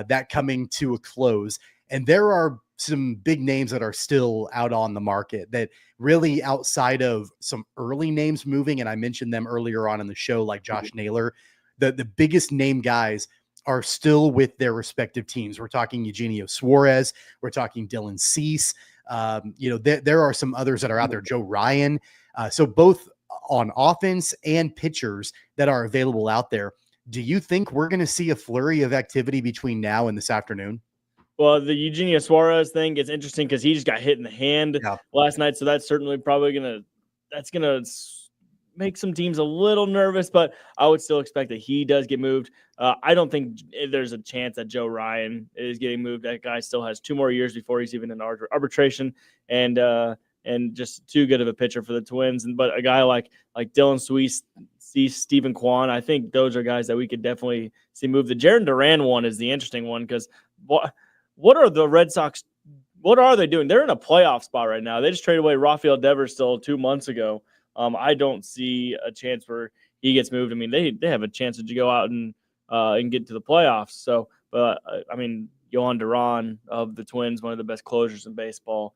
that coming to a close. And there are some big names that are still out on the market that really outside of some early names moving. And I mentioned them earlier on in the show, like Josh Naylor, the biggest name guys are still with their respective teams. We're talking Eugenio Suarez. We're talking Dylan Cease. There are some others that are out there, Joe Ryan. So both on offense and pitchers that are available out there. Do you think we're going to see a flurry of activity between now and this afternoon?
Well, the Eugenio Suarez thing gets interesting because he just got hit in the hand last night. So that's certainly probably going to make some teams a little nervous, but I would still expect that he does get moved. I don't think there's a chance that Joe Ryan is getting moved. That guy still has 2 more years before he's even in arbitration, and just too good of a pitcher for the Twins. But a guy like Dylan Cease, Stephen Kwan, I think those are guys that we could definitely see move. The Jarren Duran one is the interesting one because what are the Red Sox? What are they doing? They're in a playoff spot right now. They just traded away Rafael Devers still 2 months ago. I don't see a chance where he gets moved. I mean, they have a chance to go out and get to the playoffs. So, I mean, Johan Duran of the Twins, one of the best closers in baseball,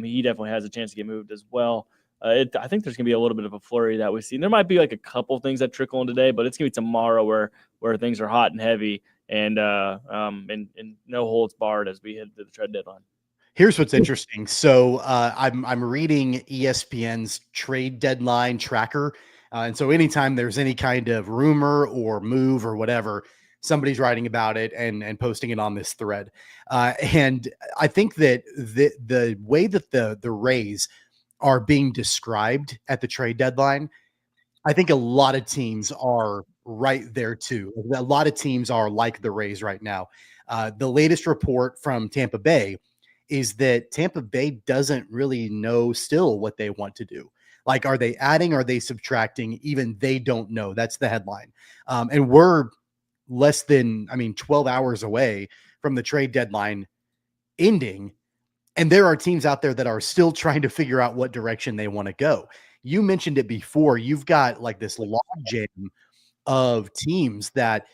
he definitely has a chance to get moved as well. I think there's going to be a little bit of a flurry that we see. There might be like a couple things that trickle in today, but it's going to be tomorrow where things are hot and heavy and no holds barred as we hit the trade deadline.
Here's what's interesting. So I'm reading ESPN's trade deadline tracker. And so anytime there's any kind of rumor or move or whatever, somebody's writing about it and posting it on this thread. And I think that the way that the Rays are being described at the trade deadline, I think a lot of teams are right there too. A lot of teams are like the Rays right now. The latest report from Tampa Bay is that Tampa Bay doesn't really know still what they want to do. Like, are they adding? Are they subtracting? Even they don't know. That's the headline. And we're less than, 12 hours away from the trade deadline ending. And there are teams out there that are still trying to figure out what direction they want to go. You mentioned it before. You've got like this logjam of teams that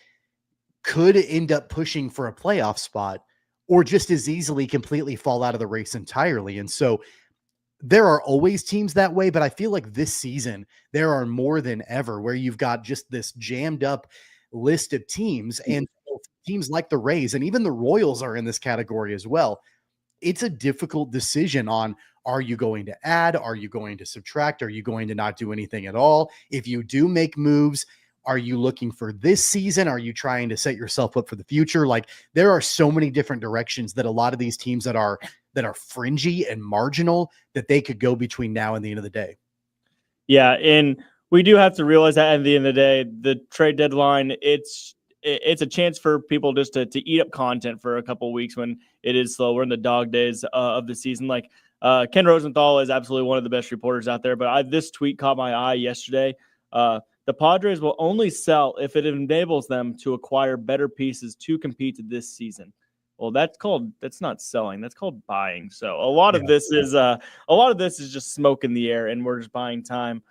could end up pushing for a playoff spot or just as easily completely fall out of the race entirely. And so there are always teams that way, but I feel like this season there are more than ever where you've got just this jammed up list of teams, and teams like the Rays and even the Royals are in this category as well. It's a difficult decision on, are you going to add? Are you going to subtract? Are you going to not do anything at all? If you do make moves, are you looking for this season? Are you trying to set yourself up for the future? Like, there are so many different directions that a lot of these teams that are fringy and marginal that they could go between now and the end of the day.
Yeah. And we do have to realize that at the end of the day, the trade deadline, it's a chance for people just to eat up content for a couple of weeks when it is slow. We're in the dog days of the season. Like, Ken Rosenthal is absolutely one of the best reporters out there, but this tweet caught my eye yesterday. The Padres will only sell if it enables them to acquire better pieces to compete this season. Well, that's not selling. That's called buying. So a lot of this is just smoke in the air, and we're just buying time.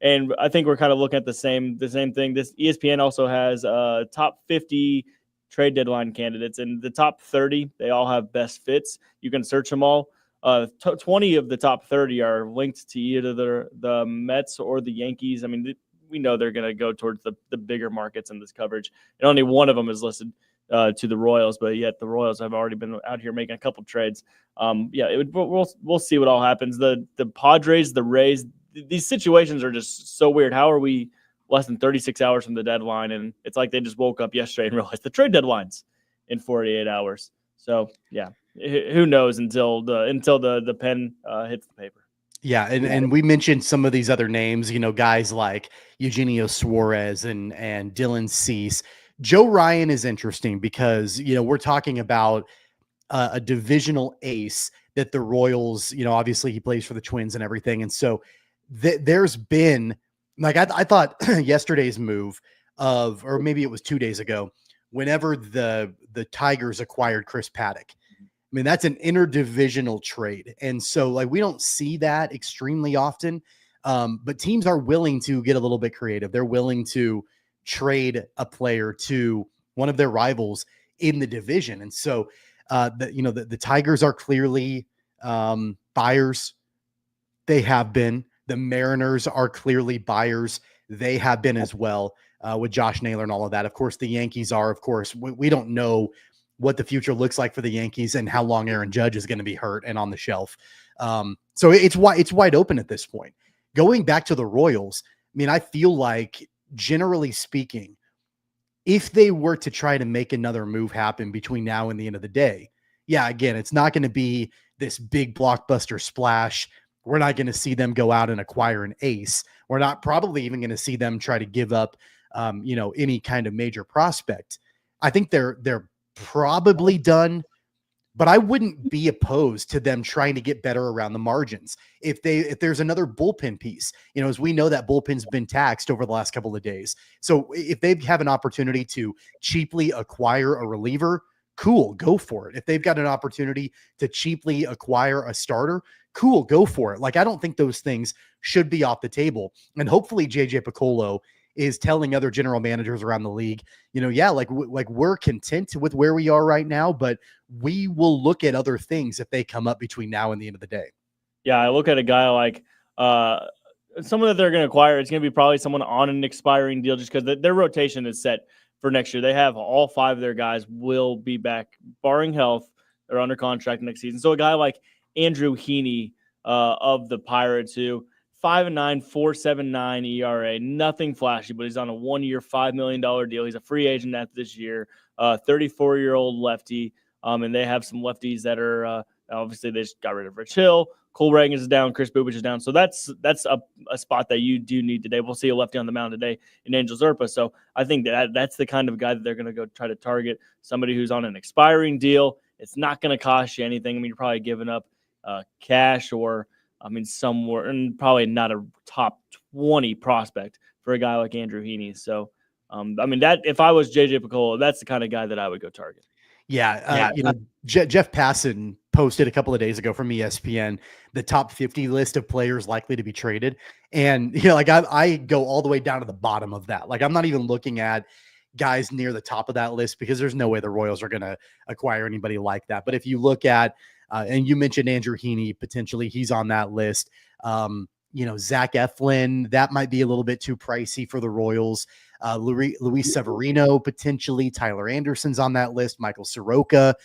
And I think we're kind of looking at the same thing. This ESPN also has top 50 trade deadline candidates, and the top 30, they all have best fits. You can search them all. 20 of the top 30 are linked to either the Mets or the Yankees. I mean, we know they're going to go towards the bigger markets in this coverage, and only one of them is listed to the Royals, but yet the Royals have already been out here making a couple trades. We'll see what all happens. The Padres, the Rays, these situations are just so weird. How are we less than 36 hours from the deadline? And it's like they just woke up yesterday and realized the trade deadline's in 48 hours. So yeah, who knows until the pen hits the paper.
Yeah, and we mentioned some of these other names, guys like Eugenio Suarez and Dylan Cease. Joe Ryan is interesting because, we're talking about a divisional ace that the Royals, obviously he plays for the Twins and everything. And so there's been, like, I thought yesterday's move or maybe it was 2 days ago, whenever the Tigers acquired Chris Paddock. I mean, that's an interdivisional trade. And so, like, we don't see that extremely often, but teams are willing to get a little bit creative. They're willing to trade a player to one of their rivals in the division. And so, the Tigers are clearly buyers. They have been. The Mariners are clearly buyers. They have been as well, with Josh Naylor and all of that. Of course, the Yankees are, of course, we don't know what the future looks like for the Yankees and how long Aaron Judge is going to be hurt and on the shelf. So it's wide open at this point. Going back to the Royals, I mean, I feel like, generally speaking, if they were to try to make another move happen between now and the end of the day, yeah, again, it's not going to be this big blockbuster splash. We're not going to see them go out and acquire an ace. We're not probably even going to see them try to give up, any kind of major prospect. I think they're probably done, but I wouldn't be opposed to them trying to get better around the margins. If there's another bullpen piece, as we know, that bullpen's been taxed over the last couple of days. So if they have an opportunity to cheaply acquire a reliever, cool, go for it. If they've got an opportunity to cheaply acquire a starter, cool, go for it. Like, I don't think those things should be off the table. And hopefully JJ Piccolo is telling other general managers around the league, we're content with where we are right now, but we will look at other things if they come up between now and the end of the day.
Yeah, I look at a guy like someone that they're going to acquire. It's going to be probably someone on an expiring deal just because their rotation is set for next year. They have all 5 of their guys will be back, barring health. They're under contract next season. So a guy like Andrew Heaney of the Pirates, who 5.9, 4.79 ERA, nothing flashy, but he's on a 1-year, $5 million deal. He's a free agent after this year, 34-year-old lefty. And they have some lefties that are obviously they just got rid of Rich Hill. Cole Reagan is down. Chris Bubich is down. So that's a spot that you do need today. We'll see a lefty on the mound today in Angel Zerpa. So I think that's the kind of guy that they're going to go try to target, somebody who's on an expiring deal. It's not going to cost you anything. I mean, you're probably giving up cash or, somewhere, and probably not a top 20 prospect for a guy like Andrew Heaney. So, that if I was JJ Piccolo, that's the kind of guy that I would go target.
Yeah. Jeff Passan posted a couple of days ago from ESPN the top 50 list of players likely to be traded. And, I go all the way down to the bottom of that. Like, I'm not even looking at guys near the top of that list because there's no way the Royals are going to acquire anybody like that. But if you look at, and you mentioned Andrew Heaney, potentially he's on that list. Zach Eflin, that might be a little bit too pricey for the Royals. Luis Severino, potentially. Tyler Anderson's on that list. Michael Soroka.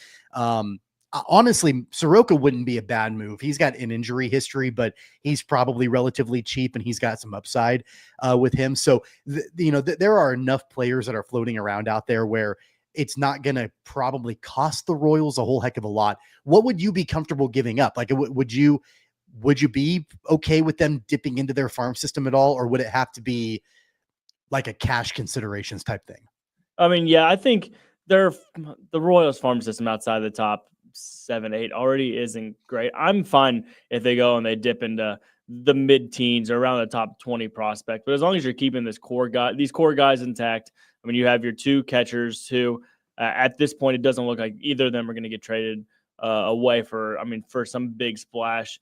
Honestly, Soroka wouldn't be a bad move. He's got an injury history, but he's probably relatively cheap and he's got some upside with him. So, there are enough players that are floating around out there where it's not going to probably cost the Royals a whole heck of a lot. What would you be comfortable giving up? Like, would you be okay with them dipping into their farm system at all? Or would it have to be like a cash considerations type thing?
I think the Royals farm system outside the top 7, 8 already isn't great. I'm fine if they go and they dip into the mid-teens or around the top 20 prospect. But as long as you're keeping these core guys intact, I mean, you have your 2 catchers who, at this point, it doesn't look like either of them are going to get traded away for some big splash,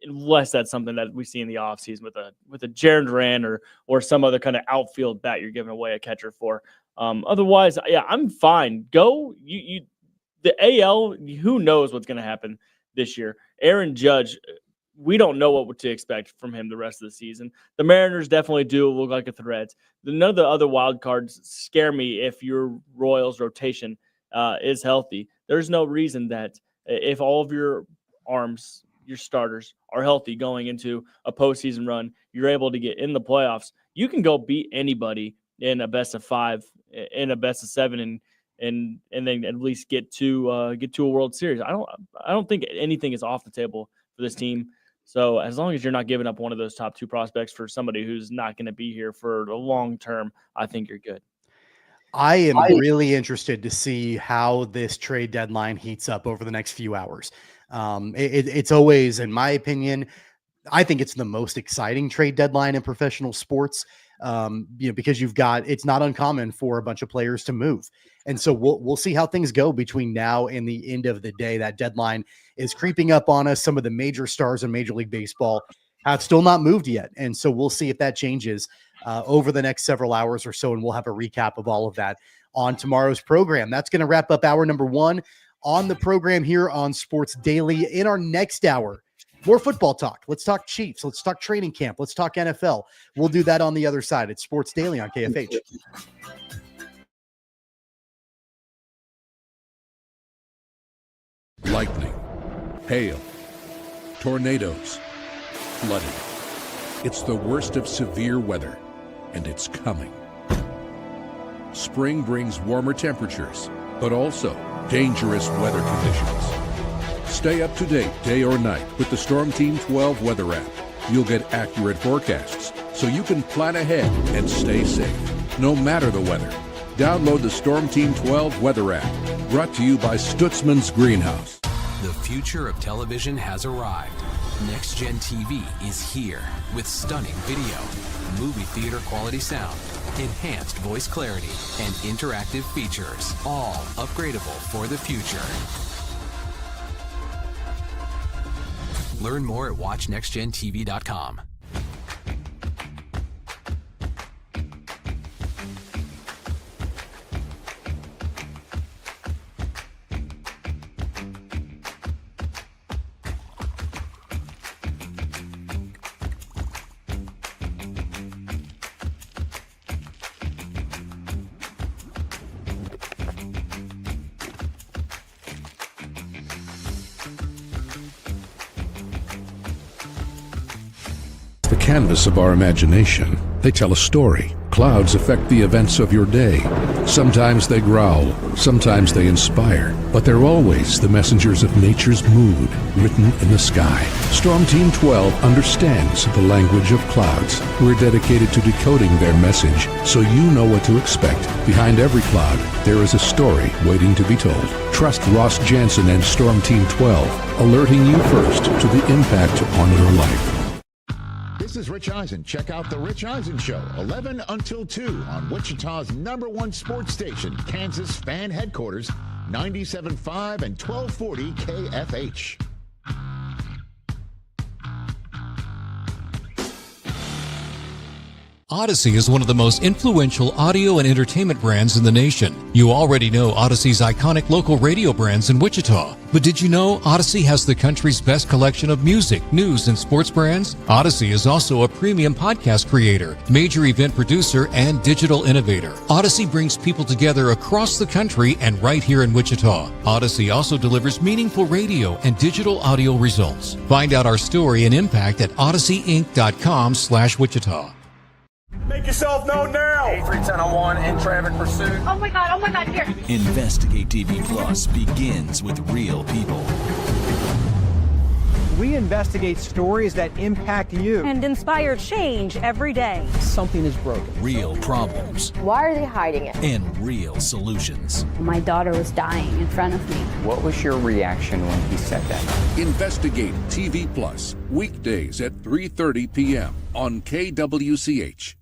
unless that's something that we see in the offseason with a Jaron Duran or some other kind of outfield bat you're giving away a catcher for. Otherwise, yeah, I'm fine. Go the AL. Who knows what's going to happen this year? Aaron Judge, we don't know what to expect from him the rest of the season. The Mariners definitely do look like a threat. None of the other wild cards scare me if your Royals rotation is healthy. There's no reason that if all of your arms, your starters, are healthy going into a postseason run, you're able to get in the playoffs. You can go beat anybody in a best of 5, in a best of 7, and then at least get to a World Series. I don't think anything is off the table for this team. So as long as you're not giving up one of those top 2 prospects for somebody who's not going to be here for the long term, I think you're good.
I am really interested to see how this trade deadline heats up over the next few hours. It's always, in my opinion, I think it's the most exciting trade deadline in professional sports. Because it's not uncommon for a bunch of players to move. And so we'll see how things go between now and the end of the day. That deadline is creeping up on us. Some of the major stars in Major League Baseball have still not moved yet. And so we'll see if that changes over the next several hours or so. And we'll have a recap of all of that on tomorrow's program. That's going to wrap up hour number 1 on the program here on Sports Daily. In our next hour, more football talk. Let's talk Chiefs. Let's talk training camp. Let's talk NFL. We'll do that on the other side. It's Sports Daily on KFH.
Lightning, hail, tornadoes, flooding. It's the worst of severe weather, and it's coming. Spring brings warmer temperatures, but also dangerous weather conditions. Stay up to date day or night with the Storm Team 12 weather app. You'll get accurate forecasts so you can plan ahead and stay safe, no matter the weather. Download the Storm Team 12 weather app, brought to you by Stutzman's Greenhouse.
The future of television has arrived. Next Gen TV is here with stunning video, movie theater quality sound, enhanced voice clarity, and interactive features, all upgradable for the future. Learn more at watchnextgentv.com.
Canvas of our imagination. They tell a story. Clouds affect the events of your day. Sometimes they growl, sometimes they inspire, but they're always the messengers of nature's mood, written in the sky. Storm Team 12 understands the language of clouds. We're dedicated to decoding their message so you know what to expect. Behind every cloud, there is a story waiting to be told. Trust Ross Jansen and Storm Team 12, alerting you first to the impact on your life.
This is Rich Eisen. Check out The Rich Eisen Show, 11 until 2 on Wichita's #1 sports station, Kansas Fan Headquarters, 97.5 and 1240 KFH.
Odyssey is one of the most influential audio and entertainment brands in the nation. You already know Odyssey's iconic local radio brands in Wichita. But did you know Odyssey has the country's best collection of music, news, and sports brands? Odyssey is also a premium podcast creator, major event producer, and digital innovator. Odyssey brings people together across the country and right here in Wichita. Odyssey also delivers meaningful radio and digital audio results. Find out our story and impact at odysseyinc.com/Wichita.
Make yourself known now.
83-1001 in traffic pursuit.
Oh my God, here.
Investigate TV Plus begins with real people.
We investigate stories that impact you
and inspire change every day.
Something is broken.
Real problems.
Why are they hiding it?
And real solutions.
My daughter was dying in front of me.
What was your reaction when he said that?
Investigate TV Plus, weekdays at 3:30 p.m. on KWCH.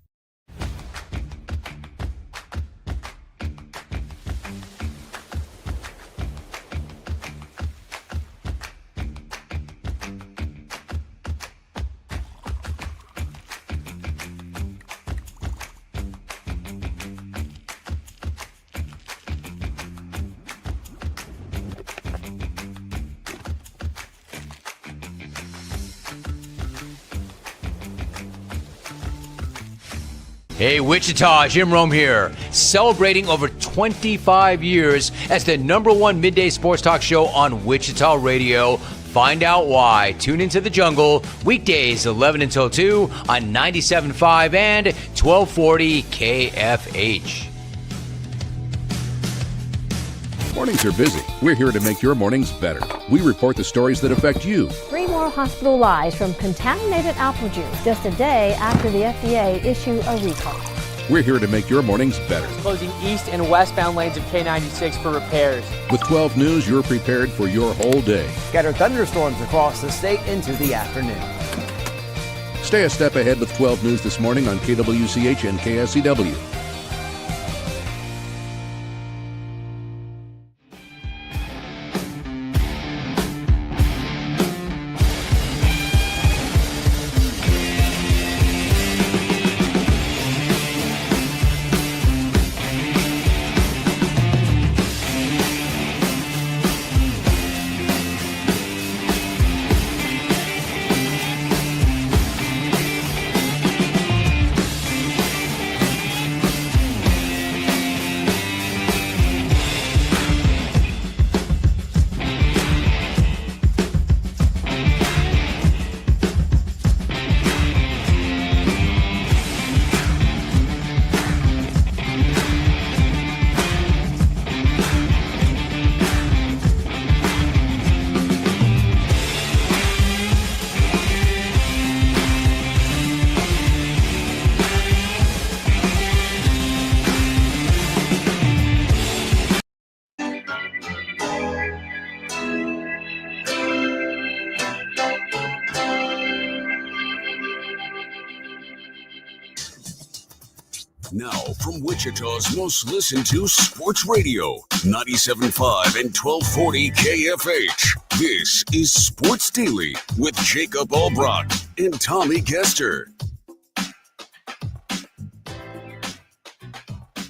Hey, Wichita, Jim Rome here, celebrating over 25 years as the #1 midday sports talk show on Wichita Radio. Find out why. Tune into the jungle, weekdays 11 until 2 on 97.5 and 1240 KFH.
Mornings are busy. We're here to make your mornings better. We report the stories that affect you.
3 more hospital lies from contaminated apple juice just a day after the FDA issued a recall.
We're here to make your mornings better.
Closing east and westbound lanes of K96 for repairs.
With 12 News, you're prepared for your whole day.
Scattered thunderstorms across the state into the afternoon.
Stay a step ahead with 12 News this morning on KWCH and KSCW.
Now, from Wichita's most listened to sports radio, 97.5 and 1240 KFH. This is Sports Daily with Jacob Albrock and Tommy Kester.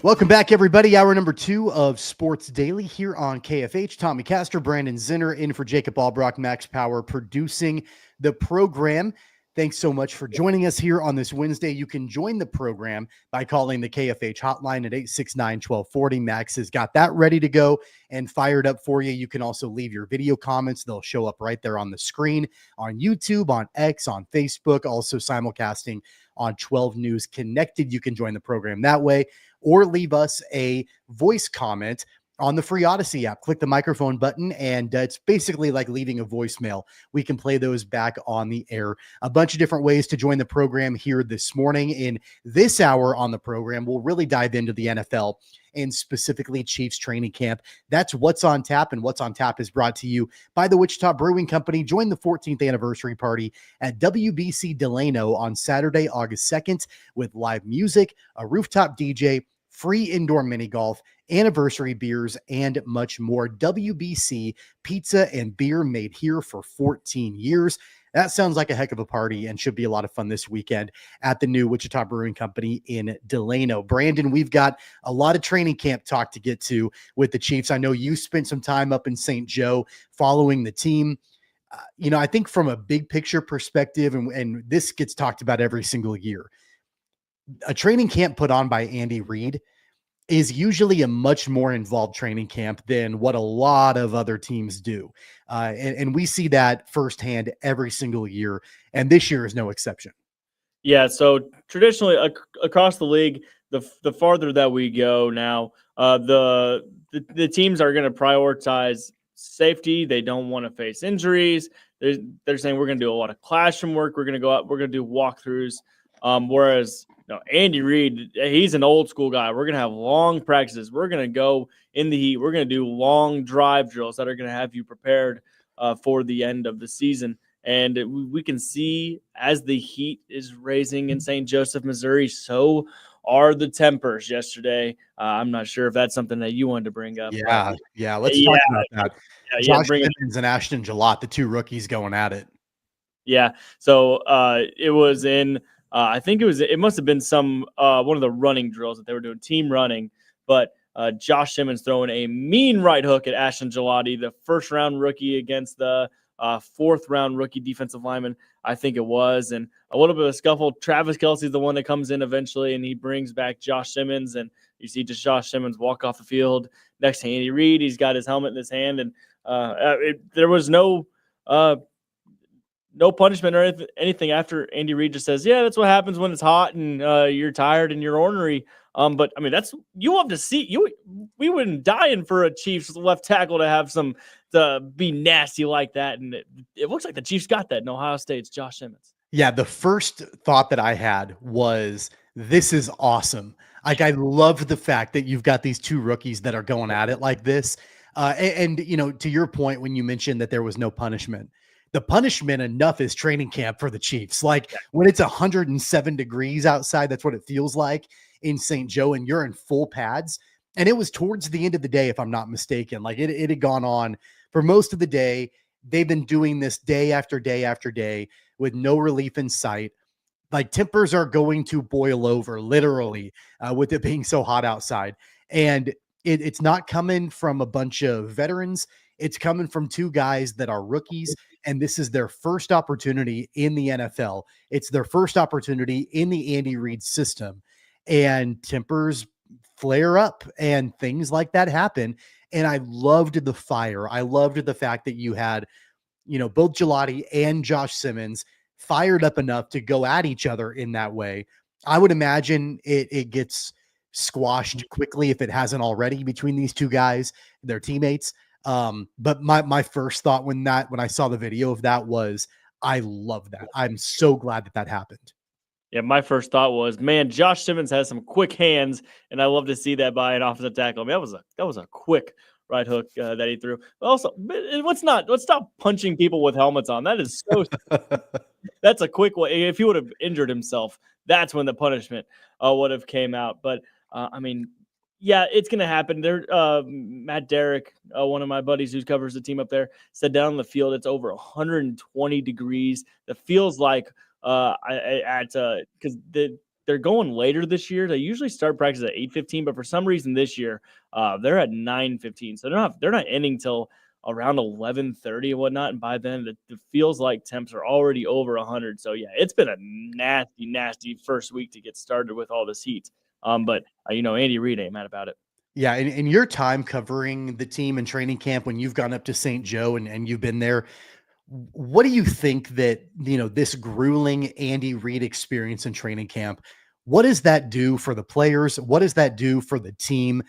Welcome back, everybody. Hour number 2 of Sports Daily here on KFH. Tommy Castor, Brandon Zenner in for Jacob Albrock, Max Power producing the program. Thanks so much for joining us here on this Wednesday. You can join the program by calling the KFH hotline at 869-1240. Max has got that ready to go and fired up for you. You can also leave your video comments. They'll show up right there on the screen on YouTube, on X, on Facebook, also simulcasting on 12 News Connected. You can join the program that way or leave us a voice comment on the free Odyssey app. Click the microphone button, and it's basically like leaving a voicemail. We can play those back on the air. A bunch of different ways to join the program here this morning. In this hour on the program, we'll really dive into the NFL and specifically Chiefs training camp. That's What's on Tap, and What's on Tap is brought to you by the Wichita Brewing Company. Join the 14th anniversary party at WBC Delano on Saturday, August 2nd with live music, a rooftop DJ, free indoor mini golf, anniversary beers, and much more. WBC pizza and beer made here for 14 years. That sounds like a heck of a party and should be a lot of fun this weekend at the new Wichita Brewing Company in Delano. Brandon, we've got a lot of training camp talk to get to with the Chiefs. I know you spent some time up in St. Joe following the team. I think from a big picture perspective, and this gets talked about every single year, a training camp put on by Andy Reid is usually a much more involved training camp than what a lot of other teams do. And we see that firsthand every single year. And this year is no exception.
Yeah. So traditionally across the league, the farther that we go now, the teams are going to prioritize safety. They don't want to face injuries. they're saying we're going to do a lot of classroom work. We're going to go out. We're going to do walkthroughs. Whereas Andy Reid, he's an old school guy. We're going to have long practices. We're going to go in the heat. We're going to do long drive drills that are going to have you prepared for the end of the season. And we can see as the heat is raising in St. Joseph, Missouri, so are the tempers yesterday. I'm not sure if that's something that you wanted to bring up.
Yeah. Let's talk about that. Josh Simmons and Ashton Gillott, the two rookies going at it.
Yeah. So it was in I think it must have been some one of the running drills that they were doing, team running. But Josh Simmons throwing a mean right hook at Ashton Gillott, the first round rookie against the fourth round rookie defensive lineman, I think it was. And a little bit of a scuffle. Travis Kelce's the one that comes in eventually, and he brings back Josh Simmons. And you see just Josh Simmons walk off the field next to Andy Reid. He's got his helmet in his hand. And there was no punishment or anything after Andy Reid just says, yeah, that's what happens when it's hot and you're tired and you're ornery. But I mean, you love to see we wouldn't dying for a Chiefs left tackle to be nasty like that. And it looks like the Chiefs got that in Ohio State's Josh Simmons.
Yeah. The first thought that I had was, this is awesome. Like, I love the fact that you've got these two rookies that are going at it like this. And to your point, when you mentioned that there was no punishment, the punishment enough is training camp for the Chiefs. Like, when it's 107 degrees outside, that's what it feels like in St. Joe, and you're in full pads. And it was towards the end of the day, if I'm not mistaken. Like, it had gone on for most of the day. They've been doing this day after day after day with no relief in sight. Like, tempers are going to boil over, literally, with it being so hot outside. And it's not coming from a bunch of veterans. It's coming from two guys that are rookies, and this is their first opportunity in the NFL. It's their first opportunity in the Andy Reid system, and tempers flare up and things like that happen. And I loved the fire. I loved the fact that you had, both Gelati and Josh Simmons fired up enough to go at each other in that way. I would imagine it gets squashed quickly if it hasn't already between these two guys, their teammates. But my first thought when I saw the video of that was, I love that. I'm so glad that happened.
Yeah, my first thought was, man, Josh Simmons has some quick hands, and I love to see that by an offensive tackle. I mean, that was a quick right hook that he threw. But also, let's stop punching people with helmets on. That is so. That's a quick way. If he would have injured himself, that's when the punishment would have came out. But I mean, yeah, it's going to happen. There, Matt Derrick, one of my buddies who covers the team up there, said down on the field it's over 120 degrees. That feels like because they're going later this year. They usually start practice at 8:15, but for some reason this year they're at 9:15. So they're not ending till around 11:30 and whatnot. And by then it feels like temps are already over 100. So yeah, it's been a nasty first week to get started with all this heat. But Andy Reid ain't mad about it.
Yeah. In your time covering the team in training camp, when you've gone up to St. Joe and you've been there, what do you think that, this grueling Andy Reid experience in training camp, what does that do for the players? What does that do for the team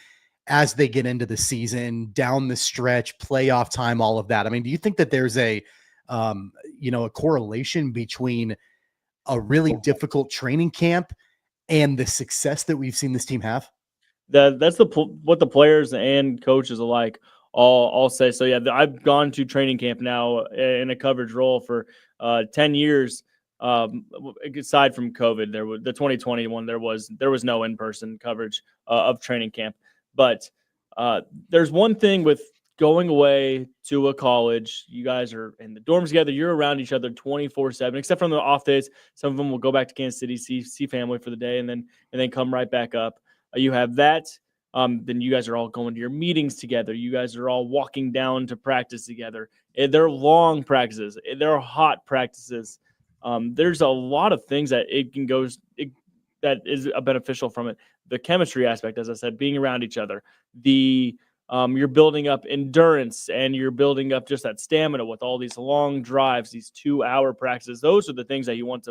as they get into the season, down the stretch, playoff time, all of that? I mean, do you think that there's a correlation between a really difficult training camp and the success that we've seen this team have?
That's what the players and coaches alike all say. So yeah, I've gone to training camp now in a coverage role for 10 years. Aside from COVID, there was the 2021. There was no in-person coverage of training camp. But there's one thing with going away to a college. You guys are in the dorms together. You're around each other 24/7, except from the off days. Some of them will go back to Kansas City, see family for the day, and then come right back up. You have that. Then you guys are all going to your meetings together. You guys are all walking down to practice together. They're long practices. They're hot practices. There's a lot of things that that is beneficial from it. The chemistry aspect, as I said, being around each other. You're building up endurance and you're building up just that stamina with all these long drives, these 2-hour practices. Those are the things that you want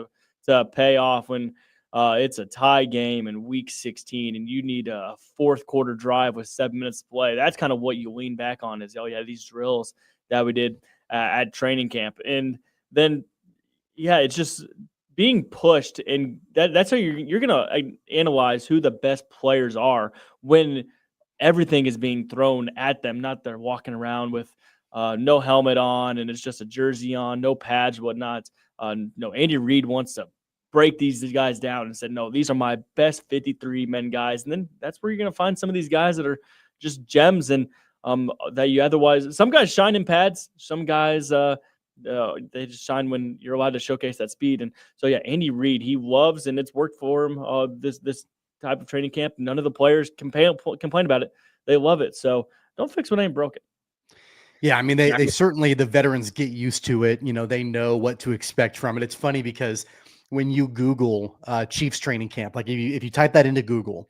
to pay off when it's a tie game in week 16 and you need a fourth quarter drive with 7 minutes to play. That's kind of what you lean back on is, oh yeah, these drills that we did at training camp. And then, yeah, it's just being pushed, and that's how you're going to analyze who the best players are when everything is being thrown at them. Not they're walking around with no helmet on and it's just a jersey on, no pads, whatnot. No, Andy Reid wants to break these guys down and said, no, these are my best 53 men guys. And then that's where you're going to find some of these guys that are just gems and that you otherwise, some guys shine in pads, some guys they just shine when you're allowed to showcase that speed. And so, yeah, Andy Reid, he loves, and it's worked for him this type of training camp. None of the players complain about it. They love it. So don't fix what ain't broken.
Yeah, I mean, they certainly, the veterans get used to it. You know, they know what to expect from it. It's funny because when you Google Chiefs training camp, like if you type that into Google,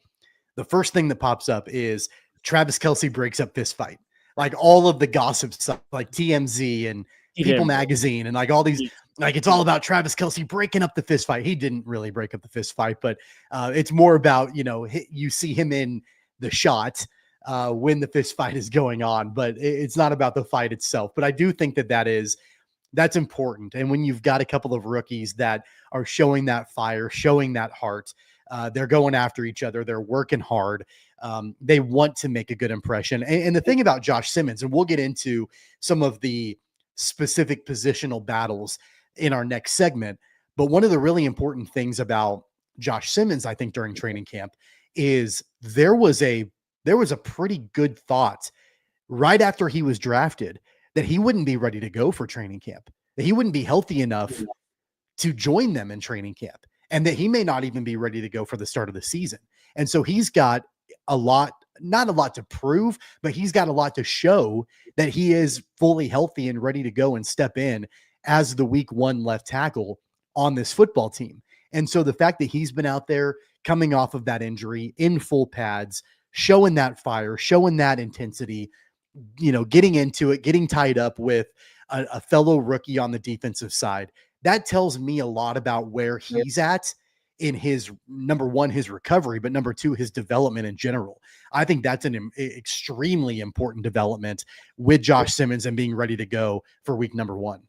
the first thing that pops up is Travis Kelce breaks up fist fight. Like all of the gossip stuff, like TMZ and People Magazine and like all these, like it's all about Travis Kelce breaking up the fist fight. He didn't really break up the fist fight, but it's more about, you know, you see him in the shot when the fist fight is going on, but it's not about the fight itself. But I do think that's important. And when you've got a couple of rookies that are showing that fire, showing that heart, they're going after each other, they're working hard. They want to make a good impression. And the thing about Josh Simmons, and we'll get into some of the specific positional battles in our next segment, but one of the really important things about Josh Simmons, I think, during training camp is there was a pretty good thought right after he was drafted that he wouldn't be ready to go for training camp, that he wouldn't be healthy enough to join them in training camp, and that he may not even be ready to go for the start of the season. And so he's got not a lot to prove, but he's got a lot to show that he is fully healthy and ready to go and step in as the week 1 left tackle on this football team. And so the fact that he's been out there coming off of that injury in full pads, showing that fire, showing that intensity, you know, getting into it, getting tied up with a fellow rookie on the defensive side, that tells me a lot about where he's at in his, number one, his recovery, but number 2, his development in general. I think that's an extremely important development with Josh Simmons and being ready to go for week number 1.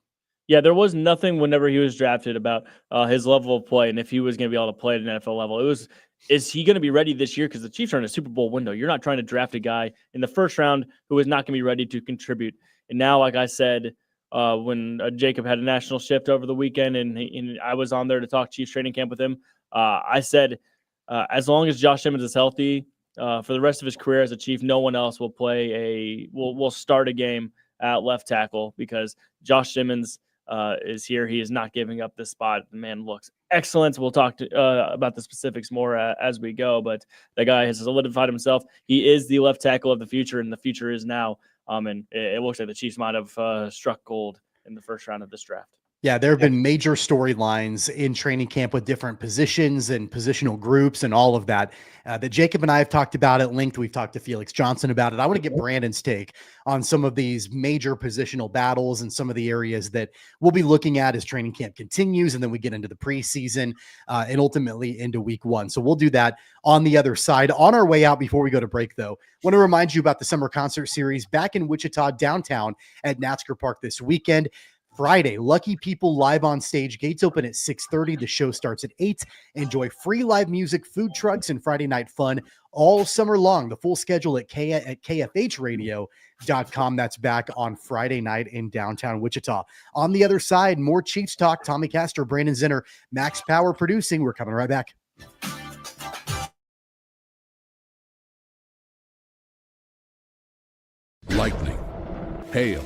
Yeah, there was nothing whenever he was drafted about his level of play and if he was going to be able to play at an NFL level. It was, is he going to be ready this year? Because the Chiefs are in a Super Bowl window. You're not trying to draft a guy in the first round who is not going to be ready to contribute. And now, like I said, when Jacob had a national shift over the weekend and I was on there to talk Chiefs training camp with him, I said, as long as Josh Simmons is healthy for the rest of his career as a Chief, no one else will will start a game at left tackle because Josh Simmons is here. He is not giving up this spot. The man looks excellent. We'll talk about the specifics more as we go, but the guy has solidified himself. He is the left tackle of the future, and the future is now. And it looks like the Chiefs might have struck gold in the first round of this draft.
Yeah, there have been major storylines in training camp with different positions and positional groups and all of that that Jacob and I have talked about at length. We've talked to Felix Johnson about it. I want to get Brandon's take on some of these major positional battles and some of the areas that we'll be looking at as training camp continues, and then we get into the preseason and ultimately into week 1. So we'll do that on the other side. On our way out, before we go to break, though, want to remind you about the summer concert series back in Wichita downtown at Natsker Park this weekend. Friday, Lucky People live on stage. Gates open at 6:30. The show starts at 8. Enjoy free live music, food trucks, and Friday night fun all summer long. The full schedule at KFHradio.com. That's back on Friday night in downtown Wichita. On the other side, more Chiefs talk. Tommy Castor, Brandon Zenner, Max Power producing. We're coming right back.
Lightning, hail,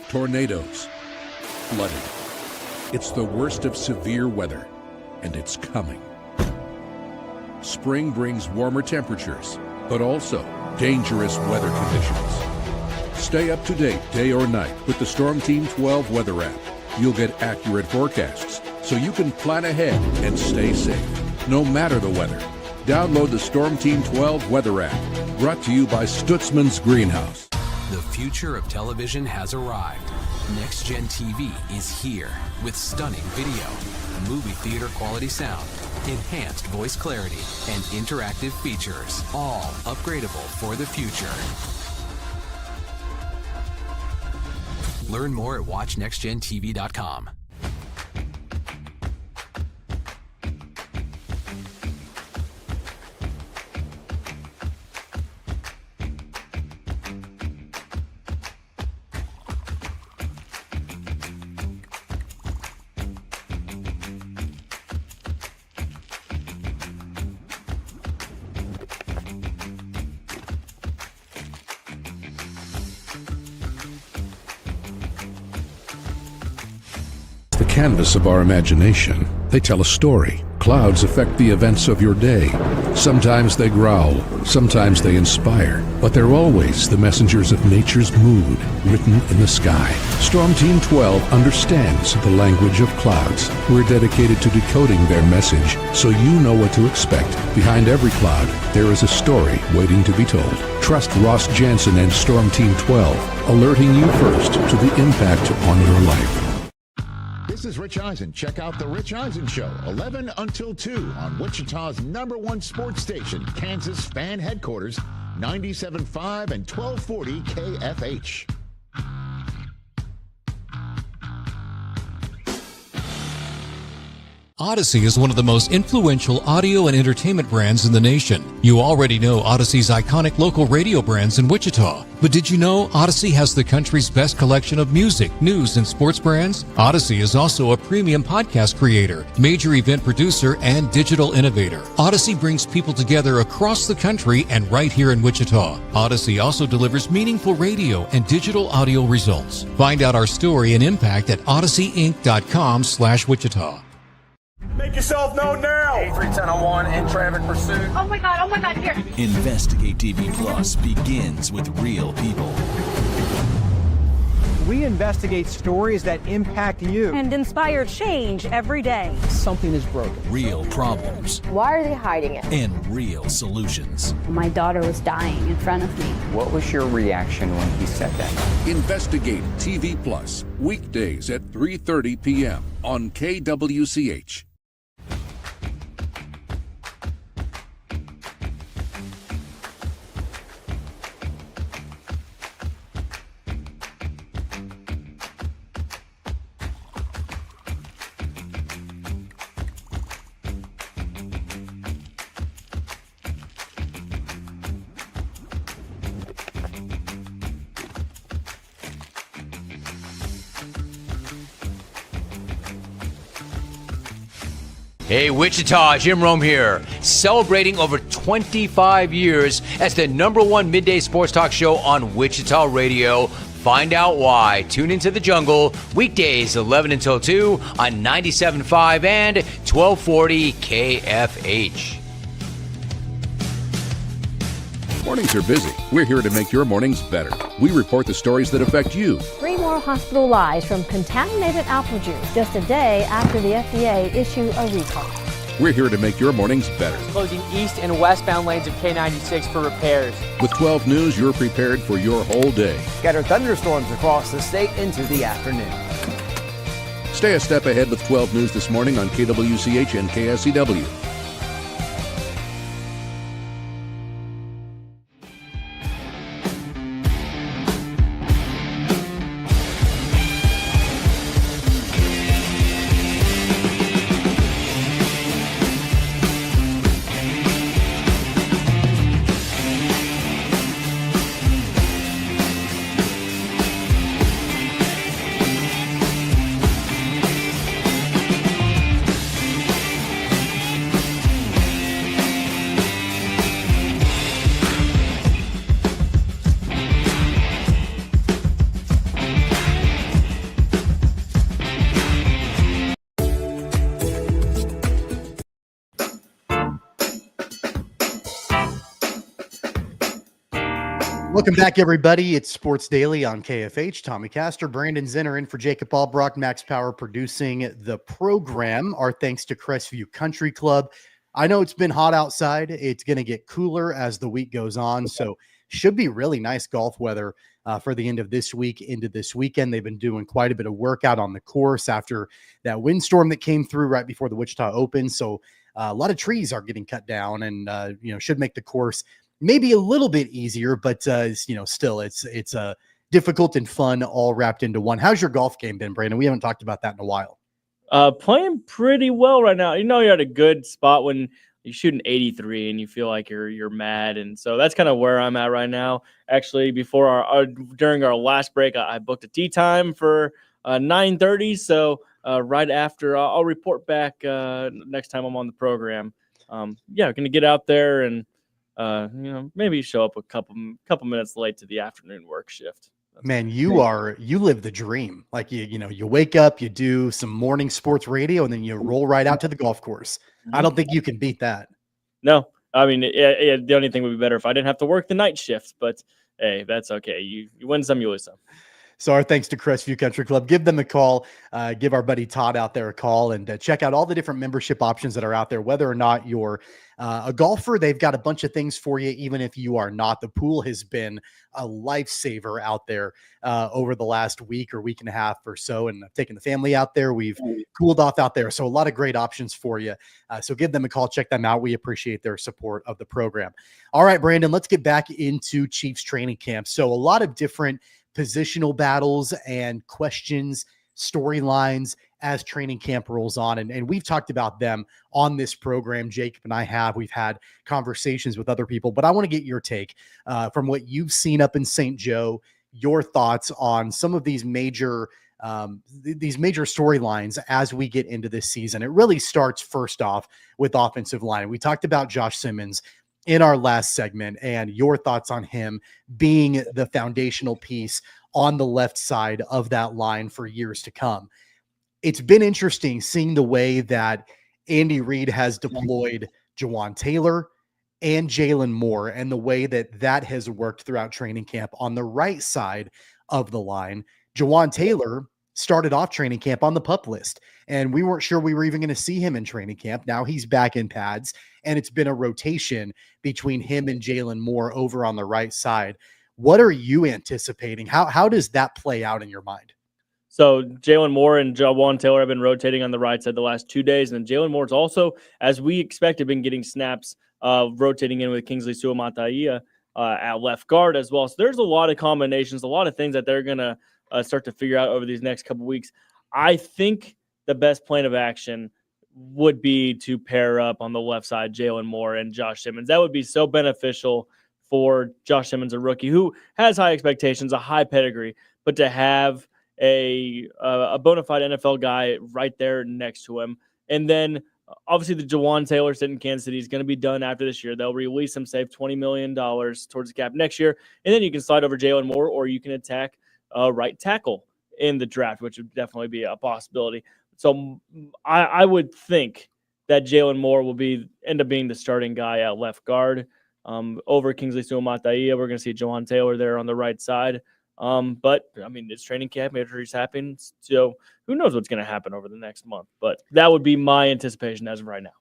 tornadoes, flooding. It's the worst of severe weather, and it's coming. Spring brings warmer temperatures, but also dangerous weather conditions. Stay up to date day or night with the Storm Team 12 weather app. You'll get accurate forecasts, so you can plan ahead and stay safe, no matter the weather. Download the Storm Team 12 weather app, brought to you by Stutzman's Greenhouse.
The future of television has arrived. Next Gen TV is here with stunning video, movie theater quality sound, enhanced voice clarity, and interactive features, all upgradable for the future. Learn more at watchnextgentv.com.
The canvas of our imagination. They tell a story. Clouds affect the events of your day. Sometimes they growl, sometimes they inspire, but they're always the messengers of nature's mood written in the sky. Storm Team 12 understands the language of clouds. We're dedicated to decoding their message so you know what to expect. Behind every cloud, there is a story waiting to be told. Trust Ross Jansen and Storm Team 12, alerting you first to the impact on your life.
This is Rich Eisen. Check out The Rich Eisen Show, 11 until 2 on Wichita's #1 sports station, Kansas Fan Headquarters, 97.5 and 1240 KFH.
Odyssey is one of the most influential audio and entertainment brands in the nation. You already know Odyssey's iconic local radio brands in Wichita. But did you know Odyssey has the country's best collection of music, news, and sports brands? Odyssey is also a premium podcast creator, major event producer, and digital innovator. Odyssey brings people together across the country and right here in Wichita. Odyssey also delivers meaningful radio and digital audio results. Find out our story and impact at odysseyinc.com/Wichita.
Make yourself known now.
83101 in traffic pursuit.
Oh my God, here.
Investigate TV Plus begins with real people.
We investigate stories that impact you.
And inspire change every day.
Something is broken.
Real problems.
Why are they hiding it?
And real solutions.
My daughter was dying in front of me.
What was your reaction when he said that?
Investigate TV Plus, weekdays at 3:30 p.m. on KWCH.
Hey, Wichita, Jim Rome here, celebrating over 25 years as the #1 midday sports talk show on Wichita Radio. Find out why. Tune into The Jungle, weekdays 11 until 2 on 97.5 and 1240 KFH.
Mornings are busy. We're here to make your mornings better. We report the stories that affect you.
3 more hospitalized from contaminated apple juice just a day after the FDA issued a recall.
We're here to make your mornings better.
Closing east and westbound lanes of K96 for repairs.
With 12 News, you're prepared for your whole day.
Scattered thunderstorms across the state into the afternoon.
Stay a step ahead with 12 News this morning on KWCH and KSCW.
Welcome back, everybody. It's Sports Daily on KFH. Tommy Castor, Brandon Zenner in for Jacob Albrock, Max Power producing the program. Our thanks to Crestview Country Club. I know it's been hot outside. It's going to get cooler as the week goes on, so should be really nice golf weather for the end of this week into this weekend. They've been doing quite a bit of work out on the course after that windstorm that came through right before the Wichita Open. So a lot of trees are getting cut down and, should make the course maybe a little bit easier, but still it's a difficult and fun all wrapped into one. How's your golf game been, Brandon? We haven't talked about that in a while.
Playing pretty well right now. You're at a good spot when you shoot an 83 and you feel like you're mad, and so that's kind of where I'm at right now. Actually, before during our last break, I booked a tee time for 9:30. So right after, I'll report back next time I'm on the program. Going to get out there and maybe show up a couple minutes late to the afternoon work shift.
Man, you live the dream. Like you wake up, you do some morning sports radio, and then you roll right out to the golf course. I don't think you can beat that.
No, I mean, the only thing would be better if I didn't have to work the night shift, but hey, that's okay. You win some, you lose some.
So our thanks to Crestview Country Club. Give them a call. Give our buddy Todd out there a call, and check out all the different membership options that are out there. Whether or not you're a golfer, they've got a bunch of things for you. Even if you are not, the pool has been a lifesaver out there over the last week or week and a half or so. And I've taken the family out there. We've cooled off out there. So a lot of great options for you. So give them a call. Check them out. We appreciate their support of the program. All right, Brandon, let's get back into Chiefs training camp. So a lot of different positional battles and questions, storylines as training camp rolls on. And we've talked about them on this program. Jacob and I have. We've had conversations with other people, but I want to get your take from what you've seen up in St. Joe, your thoughts on some of these major storylines as we get into this season. It really starts first off with offensive line. We talked about Josh Simmons in our last segment and your thoughts on him being the foundational piece on the left side of that line for years to come. It's been interesting seeing the way that Andy Reid has deployed Jawan Taylor and Jalen Moore and the way that has worked throughout training camp on the right side of the line. Jawan Taylor started off training camp on the PUP list, and we weren't sure we were even going to see him in training camp. Now he's back in pads, and it's been a rotation between him and Jalen Moore over on the right side. What are you anticipating? How does that play out in your mind?
So Jalen Moore and Jawan Taylor have been rotating on the right side the last 2 days, and Jalen Moore's also, as we expected, been getting snaps, rotating in with Kingsley Suamataia at left guard as well. So there's a lot of combinations, a lot of things that they're going to start to figure out over these next couple weeks. I think the best plan of action would be to pair up on the left side Jalen Moore and Josh Simmons. That would be so beneficial for Josh Simmons, a rookie who has high expectations, a high pedigree, but to have a bona fide NFL guy right there next to him. And then obviously the Jawan Taylor sitting in Kansas City is going to be done after this year. They'll release him, save $20 million towards the cap next year. And then you can slide over Jalen Moore, or you can attack right tackle in the draft, which would definitely be a possibility. So I would think that Jalen Moore will end up being the starting guy at left guard over Kingsley Suamataia. We're going to see Jawan Taylor there on the right side. But I mean, it's training camp, injuries happen, so who knows what's going to happen over the next month. But that would be my anticipation as of right now.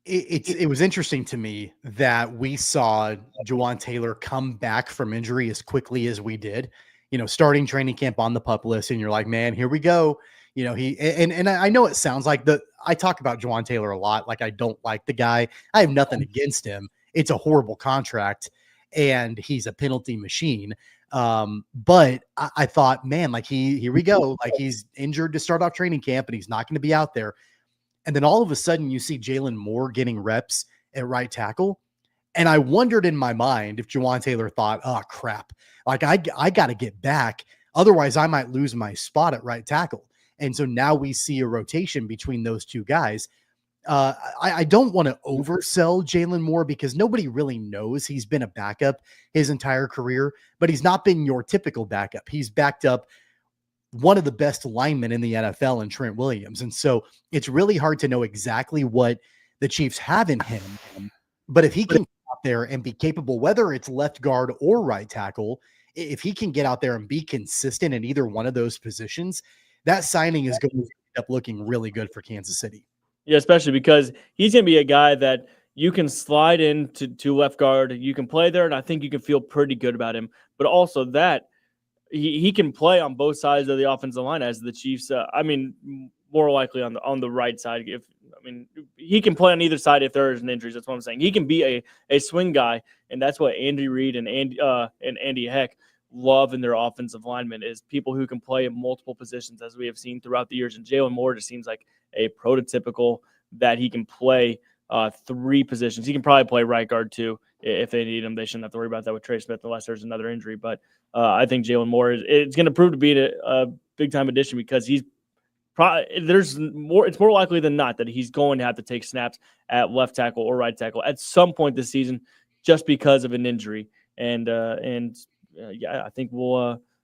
It was interesting to me that we saw Jawan Taylor come back from injury as quickly as we did. Starting training camp on the PUP list, and you're like, man, here we go. And I know it sounds like I talk about Jawan Taylor a lot. Like, I don't like the guy. I have nothing against him. It's a horrible contract, and he's a penalty machine. But I thought, man, like here we go. Like, he's injured to start off training camp, and he's not going to be out there. And then all of a sudden, you see Jalen Moore getting reps at right tackle. And I wondered in my mind if Jawan Taylor thought, oh, crap, like I got to get back. Otherwise, I might lose my spot at right tackle. And so now we see a rotation between those two guys. I don't want to oversell Jalen Moore because nobody really knows. He's been a backup his entire career, but he's not been your typical backup. He's backed up one of the best linemen in the NFL in Trent Williams. And so it's really hard to know exactly what the Chiefs have in him. But if he can get out there and be capable, whether it's left guard or right tackle, if he can get out there and be consistent in either one of those positions, that signing is going to end up looking really good for Kansas City.
Yeah, especially because he's going to be a guy that you can slide into left guard. You can play there, and I think you can feel pretty good about him. But also that he can play on both sides of the offensive line as the Chiefs. More likely on the right side. He can play on either side if there is an injury. That's what I'm saying. He can be a swing guy, and that's what Andy Reid and Andy Heck love in their offensive linemen is people who can play in multiple positions, as we have seen throughout the years. And Jalen Moore just seems like a prototypical that he can play 3 positions. He can probably play right guard too if they need him. They shouldn't have to worry about that with Trey Smith unless there's another injury. But I think Jalen Moore it's going to prove to be a big time addition because he's it's more likely than not that he's going to have to take snaps at left tackle or right tackle at some point this season just because of an injury. And I think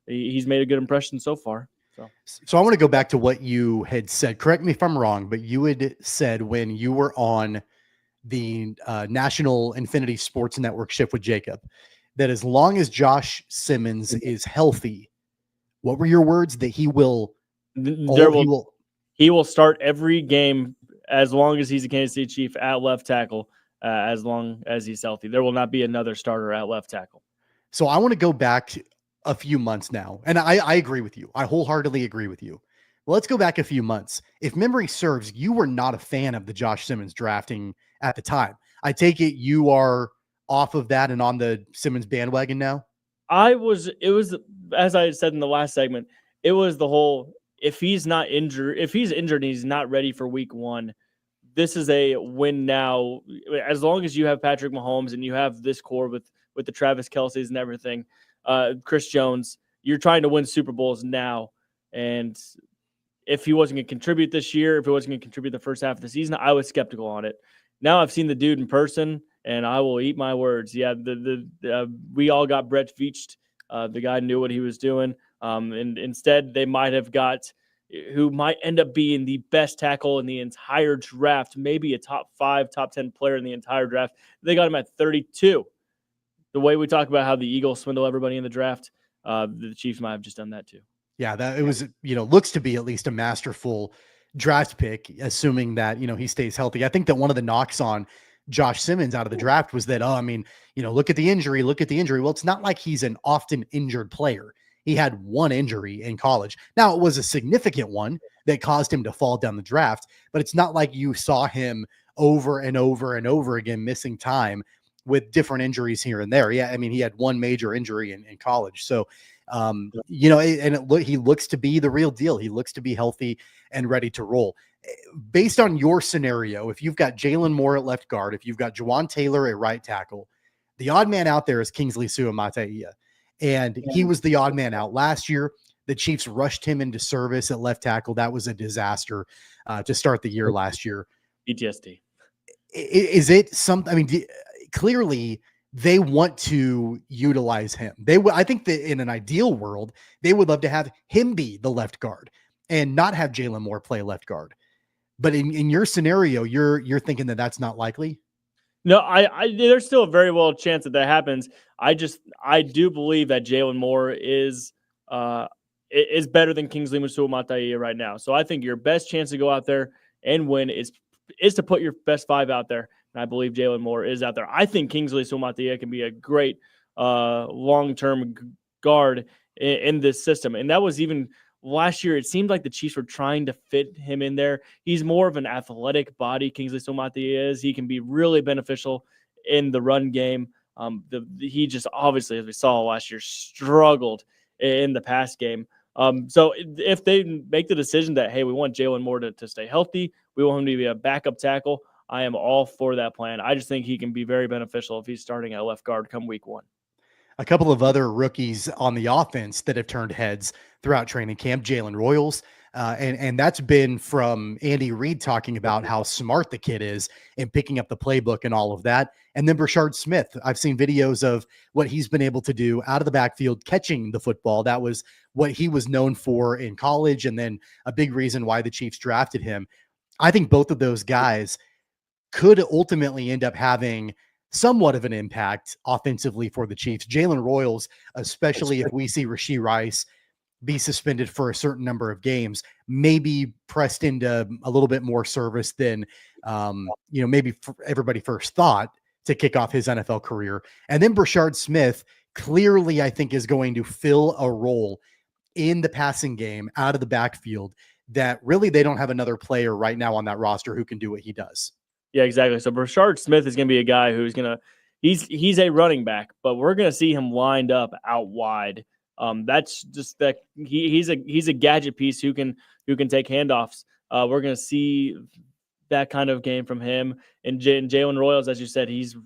he's made a good impression so far.
So I want to go back to what you had said. Correct me if I'm wrong, but you had said when you were on the National Infinity Sports Network shift with Jacob, that as long as Josh Simmons is healthy, what were your words? That he will
start every game as long as he's a Kansas City Chief at left tackle, as long as he's healthy. There will not be another starter at left tackle.
So I want to go back a few months now, and I agree with you. I wholeheartedly agree with you. Well, let's go back a few months. If memory serves, you were not a fan of the Josh Simmons drafting at the time. I take it you are off of that and on the Simmons bandwagon now?
It was, as I said in the last segment, it was the whole, if he's injured and he's not ready for week 1, this is a win now. As long as you have Patrick Mahomes and you have this core with the Travis Kelce's and everything, Chris Jones, you're trying to win Super Bowls now. And if he wasn't going to contribute this year, if he wasn't going to contribute the first half of the season, I was skeptical on it. Now I've seen the dude in person, and I will eat my words. Yeah, we all got Brett Veach. The guy knew what he was doing. And instead, they might have got who might end up being the best tackle in the entire draft, maybe a top 5, top 10 player in the entire draft. They got him at 32. The way we talk about how the Eagles swindle everybody in the draft, the Chiefs might have just done that too.
Yeah, that it was, looks to be at least a masterful draft pick, assuming that, he stays healthy. I think that one of the knocks on Josh Simmons out of the draft was that, look at the injury. Well, it's not like he's an often injured player. He had one injury in college. Now, it was a significant one that caused him to fall down the draft, but it's not like you saw him over and over and over again missing time with different injuries here and there. Yeah, he had one major injury in college. So, he looks to be the real deal. He looks to be healthy and ready to roll. Based on your scenario, if you've got Jalen Moore at left guard, if you've got Juwan Taylor at right tackle, the odd man out there is Kingsley Suamataia. And he was the odd man out last year. The Chiefs rushed him into service at left tackle. That was a disaster to start the year last year.
PTSD.
Is it something? Clearly they want to utilize him. I think that in an ideal world, they would love to have him be the left guard and not have Jalen Moore play left guard. But in your scenario, you're thinking that that's not likely.
No, there's still a very well chance that happens. I do believe that Jalen Moore is better than Kingsley Suamataia right now. So I think your best chance to go out there and win is to put your best 5 out there. And I believe Jalen Moore is out there. I think Kingsley Suamataia can be a great long-term guard in this system. And that was even last year. It seemed like the Chiefs were trying to fit him in there. He's more of an athletic body. Kingsley Suamataia is. He can be really beneficial in the run game. He just obviously, as we saw last year, struggled in the pass game. So if they make the decision that, hey, we want Jalen Moore to stay healthy, we want him to be a backup tackle, I am all for that plan. I just think he can be very beneficial if he's starting at left guard come week 1.
A couple of other rookies on the offense that have turned heads throughout training camp, Jalen Royals. And that's been from Andy Reid talking about how smart the kid is in picking up the playbook and all of that. And then Brashard Smith, I've seen videos of what he's been able to do out of the backfield, catching the football. That was what he was known for in college. And then a big reason why the Chiefs drafted him. I think both of those guys could ultimately end up having somewhat of an impact offensively for the Chiefs. Jalen Royals, especially if we see Rashee Rice be suspended for a certain number of games, maybe pressed into a little bit more service than, maybe everybody first thought to kick off his NFL career. And then Brashard Smith clearly, I think, is going to fill a role in the passing game out of the backfield that really they don't have another player right now on that roster who can do what he does.
Yeah, exactly. So Brashard Smith is going to be a guy who's he's a running back, but we're going to see him lined up out wide That's just that he's a gadget piece who can take handoffs. We're going to see that kind of game from him. And Jalen Royals, as you said, he's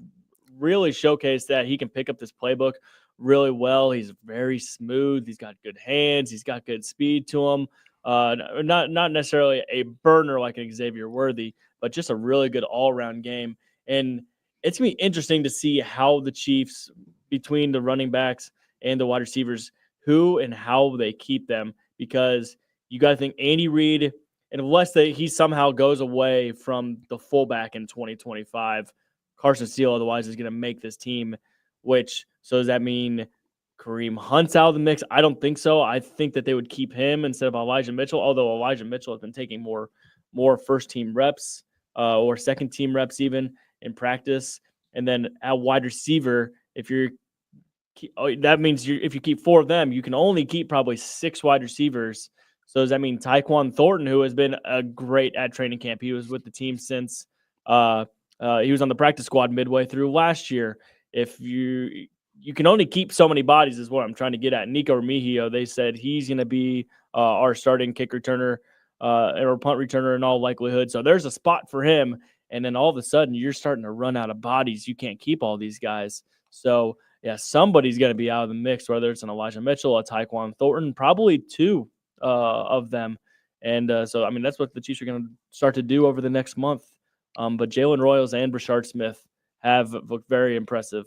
really showcased that he can pick up this playbook really well. He's very smooth. He's got good hands. He's got good speed to him. Not necessarily a burner like an Xavier Worthy, but just a really good all-around game. And it's going to be interesting to see how the Chiefs, between the running backs and the wide receivers, who and how they keep them, because you got to think Andy Reid, and unless he somehow goes away from the fullback in 2025, Carson Steele otherwise is going to make this team, so does that mean Kareem Hunt's out of the mix? I don't think so. I think that they would keep him instead of Elijah Mitchell, although Elijah Mitchell has been taking more first-team reps or second-team reps even in practice. And then at wide receiver, that means if you keep 4 of them, you can only keep probably 6 wide receivers. So does that mean Tyquan Thornton, who has been great at training camp? He was with the team since he was on the practice squad midway through last year. If you can only keep so many bodies is what I'm trying to get at. Nico Remigio, they said he's going to be our starting kick returner or punt returner in all likelihood. So there's a spot for him. And then all of a sudden you're starting to run out of bodies. You can't keep all these guys. So yeah, somebody's going to be out of the mix, whether it's an Elijah Mitchell, a Tyquan Thornton, probably 2 of them. And so, I mean, that's what the Chiefs are going to start to do over the next month. But Jalen Royals and Brashard Smith have looked very impressive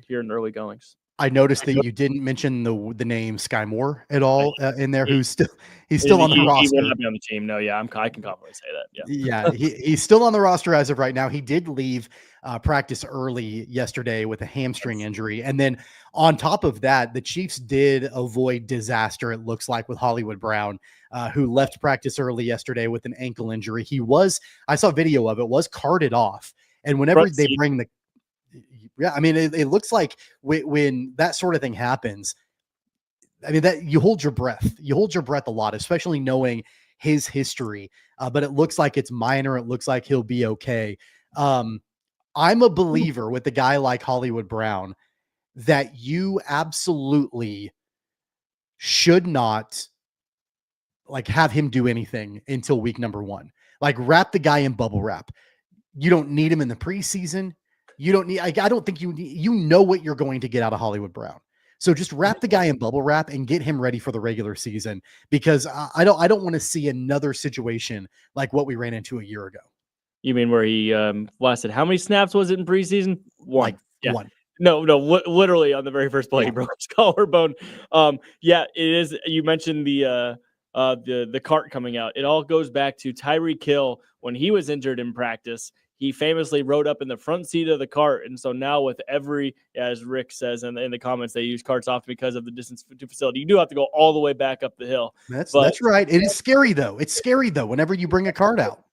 here in the early goings.
I noticed that you didn't mention the name Sky Moore at all in there. He's still on the roster.
He will not be on the team. No, yeah, I can confidently say that.
Yeah, he's still on the roster as of right now. He did leave practice early yesterday with a hamstring injury, and then on top of that, the Chiefs did avoid disaster. It looks like with Hollywood Brown, who left practice early yesterday with an ankle injury. I saw video of it, was carted off, and whenever they bring the I mean, it looks like when that sort of thing happens, I mean, that you hold your breath. You hold your breath a lot, especially knowing his history. But it looks like it's minor. It looks like he'll be okay. I'm a believer with a guy like Hollywood Brown that you absolutely should not have him do anything until week number 1. Wrap the guy in bubble wrap. You don't need him in the preseason. You don't need, I don't think you know what you're going to get out of Hollywood Brown. So just wrap the guy in bubble wrap and get him ready for the regular season, because I don't want to see another situation like what we ran into a year ago.
You mean where he lasted, how many snaps was it in preseason? 1. Yeah.
1.
No, literally on the very first play, he broke his collarbone. Yeah, it is. You mentioned the cart coming out. It all goes back to Tyreek Hill when he was injured in practice. He famously rode up in the front seat of the cart. And so now with as Rick says in the comments, they use carts often because of the distance to facility. You do have to go all the way back up the hill.
That's right. It is scary, though. It's scary, though, whenever you bring a cart out.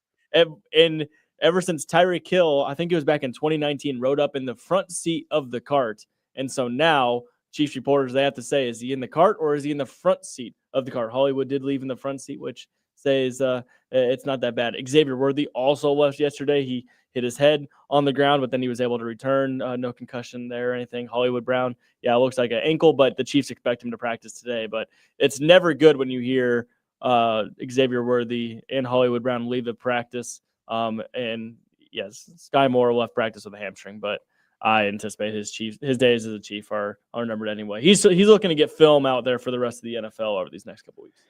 And ever since Tyreek Hill, I think it was back in 2019, rode up in the front seat of the cart. And so now Chiefs reporters, they have to say, is he in the cart or is he in the front seat of the cart? Hollywood did leave in the front seat, which says it's not that bad. Xavier Worthy also left yesterday. He hit his head on the ground, but then he was able to return. No concussion there or anything. Hollywood Brown, yeah, it looks like an ankle, but the Chiefs expect him to practice today. But it's never good when you hear Xavier Worthy and Hollywood Brown leave the practice. And yes, Sky Moore left practice with a hamstring, but I anticipate his days as a Chief are numbered anyway. He's looking to get film out there for the rest of the NFL over these next couple weeks.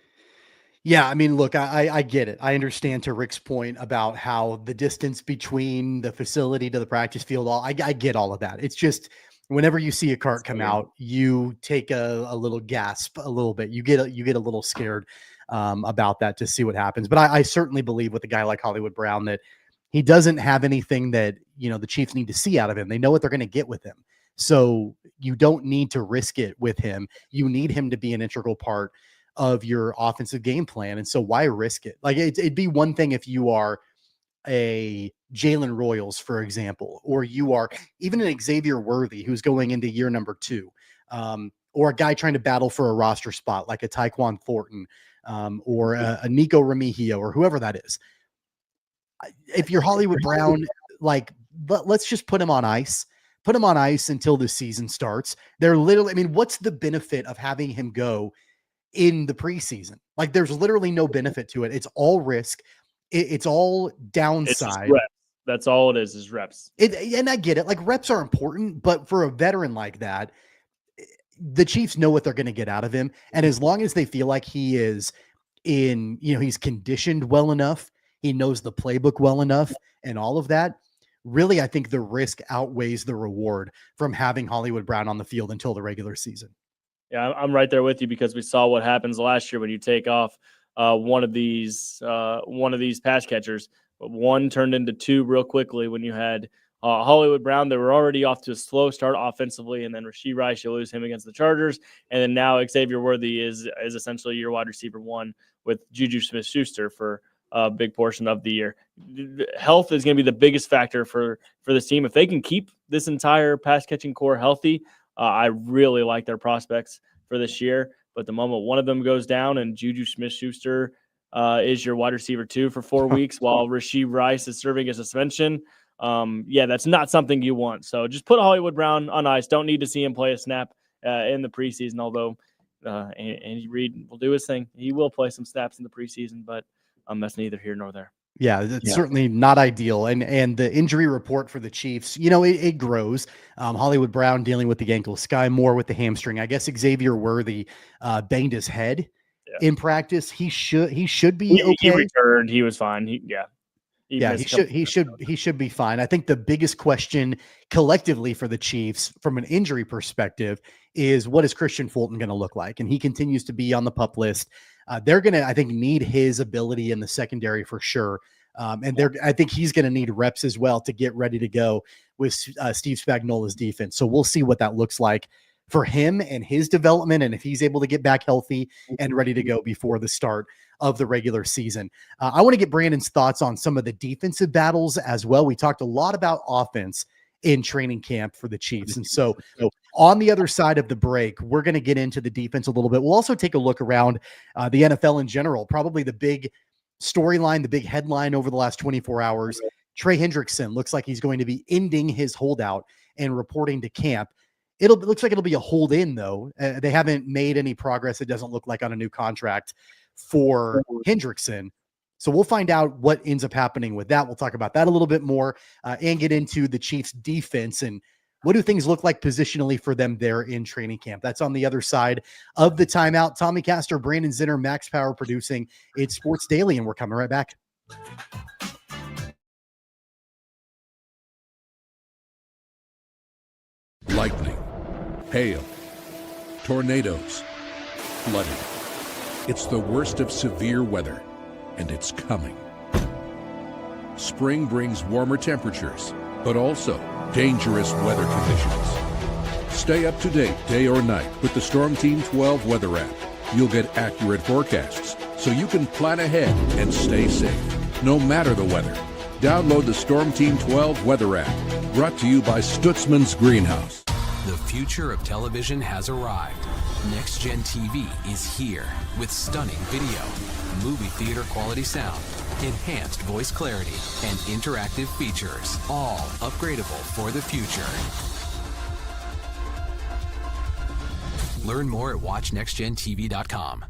Yeah, I mean, look, I get it. I understand to Rick's point about how the distance between the facility to the practice field, I get all of that. It's just whenever you see a cart come out, you take a little gasp a little bit. You get a little scared about that to see what happens. But I certainly believe with a guy like Hollywood Brown that he doesn't have anything that, the Chiefs need to see out of him. They know what they're going to get with him. So you don't need to risk it with him. You need him to be an integral part of your offensive game plan. And so why risk it? It'd be one thing if you are a Jalen Royals, for example, or you are even an Xavier Worthy who's going into year number 2, or a guy trying to battle for a roster spot like a Tyquan Thornton, or a Nico Remigio, or whoever that is. If you're Hollywood Brown, let's just put him on ice, put him on ice until the season starts. They're literally, I mean, what's the benefit of having him go in the preseason? Like, there's literally no benefit to it. It's all risk. It's all downside.
It's reps. That's all it is reps.
And I get it. Like, reps are important, but for a veteran like that, the Chiefs know what they're going to get out of him. And as long as they feel like he is he's conditioned well enough, he knows the playbook well enough and all of that, really, I think the risk outweighs the reward from having Hollywood Brown on the field until the regular season.
Yeah, I'm right there with you, because we saw what happens last year when you take off one of these pass catchers. One turned into two real quickly when you had Hollywood Brown. They were already off to a slow start offensively, and then Rashee Rice, you lose him against the Chargers, and then now Xavier Worthy is essentially your wide receiver one with Juju Smith-Schuster for a big portion of the year. Health is going to be the biggest factor for this team. If they can keep this entire pass catching core healthy, I really like their prospects for this year. But the moment one of them goes down and Juju Smith-Schuster is your wide receiver 2 for 4 weeks while Rashee Rice is serving a suspension, that's not something you want. So just put Hollywood Brown on ice. Don't need to see him play a snap in the preseason, although Andy Reid will do his thing. He will play some snaps in the preseason, but that's neither here nor there.
Yeah, that's certainly not ideal. And the injury report for the Chiefs, it grows. Hollywood Brown dealing with the ankle, Sky Moore with the hamstring. I guess Xavier Worthy banged his head in practice. He should be okay.
He returned. He was fine.
He should be fine. I think the biggest question collectively for the Chiefs from an injury perspective is, what is Christian Fulton going to look like? And he continues to be on the PUP list. They're going to, I think, need his ability in the secondary for sure. I think he's going to need reps as well to get ready to go with Steve Spagnuolo's defense. So we'll see what that looks like for him and his development, and if he's able to get back healthy and ready to go before the start of the regular season. I want to get Brandon's thoughts on some of the defensive battles as well. We talked a lot about offense in training camp for the Chiefs. And so on the other side of the break, we're going to get into the defense a little bit. We'll also take a look around the NFL in general. Probably the big storyline, the big headline over the last 24 hours, Trey Hendrickson looks like he's going to be ending his holdout and reporting to camp. It looks like it'll be a hold in, though. They haven't made any progress, it doesn't look like, on a new contract for Hendrickson. So we'll find out what ends up happening with that. We'll talk about that a little bit more and get into the Chiefs defense and what do things look like positionally for them there in training camp. That's on the other side of the timeout. Tommy Castor, Brandon Zenner, Max Power producing. It's Sports Daily, and we're coming right back.
Lightning, hail, tornadoes, flooding. It's the worst of severe weather, and it's coming. Spring brings warmer temperatures, but also dangerous weather conditions. Stay up to date day or night with the Storm Team 12 weather app. You'll get accurate forecasts, so you can plan ahead and stay safe, no matter the weather. Download the Storm Team 12 weather app, brought to you by Stutzman's Greenhouse.
The future of television has arrived. Next Gen TV is here with stunning video, movie theater quality sound, enhanced voice clarity, and interactive features, all upgradable for the future. Learn more at watchnextgentv.com.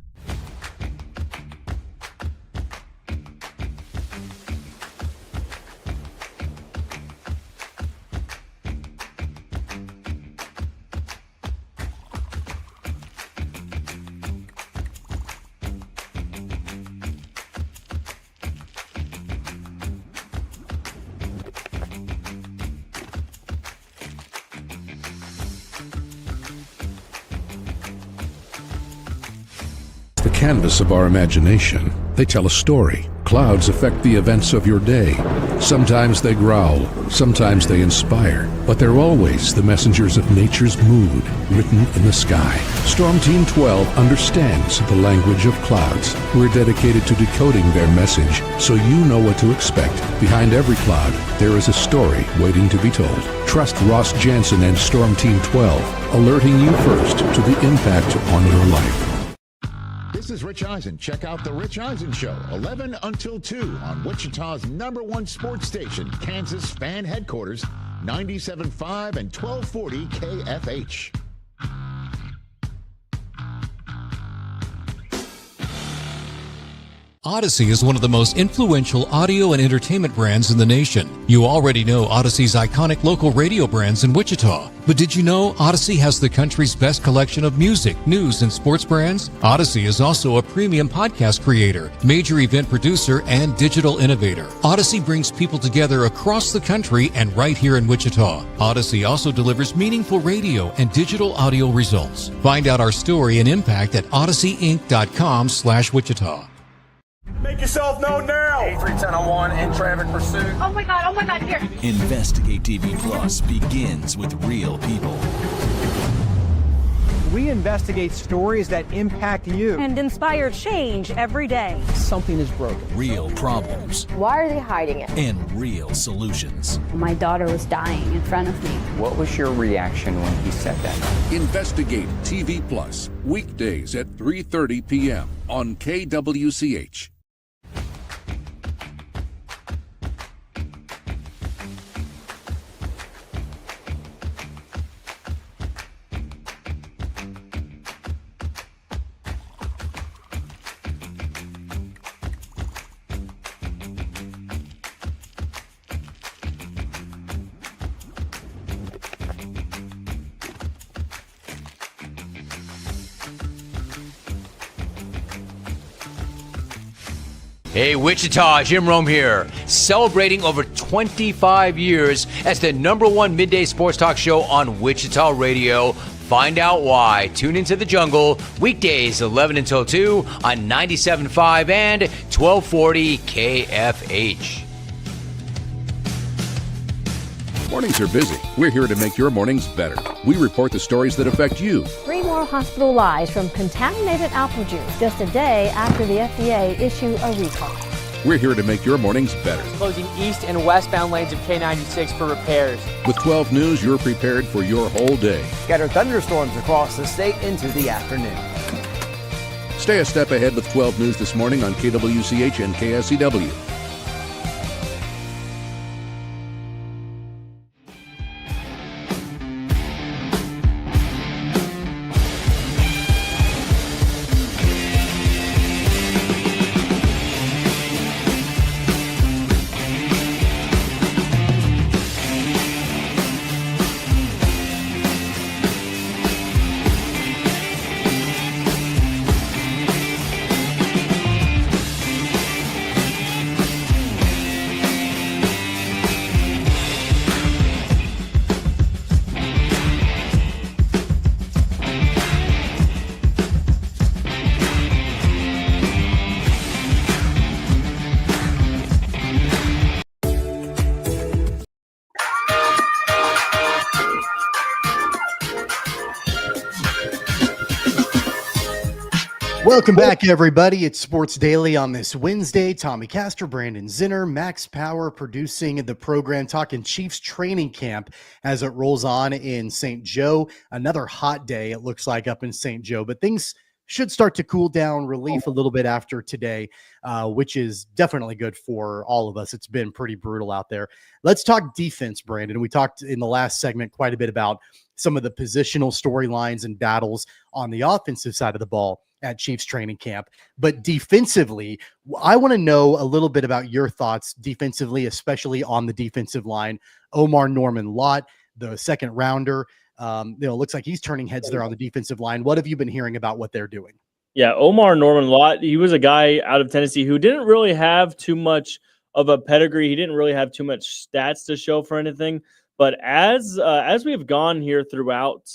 Canvas of our imagination. They tell a story. Clouds affect the events of your day. Sometimes they growl, sometimes they inspire, but they're always the messengers of nature's mood, written in the sky. Storm Team 12 understands the language of clouds. We're dedicated to decoding their message, so you know what to expect. Behind every cloud, there is a story waiting to be told. Trust Ross Jansen and Storm Team 12, alerting you first to the impact on your life.
This is Rich Eisen. Check out The Rich Eisen Show, 11 until 2 on Wichita's #1 sports station, Kansas Fan Headquarters, 97.5 and 1240 KFH.
Odyssey is one of the most influential audio and entertainment brands in the nation. You already know Odyssey's iconic local radio brands in Wichita. But did you know Odyssey has the country's best collection of music, news, and sports brands? Odyssey is also a premium podcast creator, major event producer, and digital innovator. Odyssey brings people together across the country and right here in Wichita. Odyssey also delivers meaningful radio and digital audio results. Find out our story and impact at odysseyinc.com/Wichita.
Make yourself known now.
83101 in traffic pursuit.
Oh my God, here.
Investigate TV Plus begins with real people.
We investigate stories that impact you.
And inspire change every day.
Something is broken.
Real problems.
Why are they hiding it?
And real solutions.
My daughter was dying in front of me.
What was your reaction when he said that?
Investigate TV Plus, weekdays at 3:30 p.m. on KWCH.
Hey, Wichita, Jim Rome here, celebrating over 25 years as the #1 midday sports talk show on Wichita Radio. Find out why. Tune into the jungle, weekdays 11 until 2 on 97.5 and 1240 KFH.
Mornings are busy. We're here to make your mornings better. We report the stories that affect you.
3 more hospital lies from contaminated apple juice just a day after the FDA issue a recall.
We're here to make your mornings better.
Closing east and westbound lanes of K96 for repairs.
With 12 News, you're prepared for your whole day.
Scattered thunderstorms across the state into the afternoon.
Stay a step ahead with 12 News this morning on KWCH and KSCW.
Welcome back, everybody. It's Sports Daily on this Wednesday. Tommy Castor, Brandon Zenner, Max Power producing the program, talking Chiefs training camp as it rolls on in St. Joe. Another hot day, it looks like, up in St. Joe, but things should start to cool down, relief a little bit after today, which is definitely good for all of us. It's been pretty brutal out there. Let's talk defense, Brandon. We talked in the last segment quite a bit about some of the positional storylines and battles on the offensive side of the ball at Chiefs training camp. But defensively, I want to know a little bit about your thoughts defensively, especially on the defensive line. Omar Norman-Lott, the second rounder, looks like he's turning heads there on the defensive line. What have you been hearing about what they're doing?
Yeah, Omar Norman-Lott, he was a guy out of Tennessee who didn't really have too much of a pedigree. He didn't really have too much stats to show for anything. But as we have gone here throughout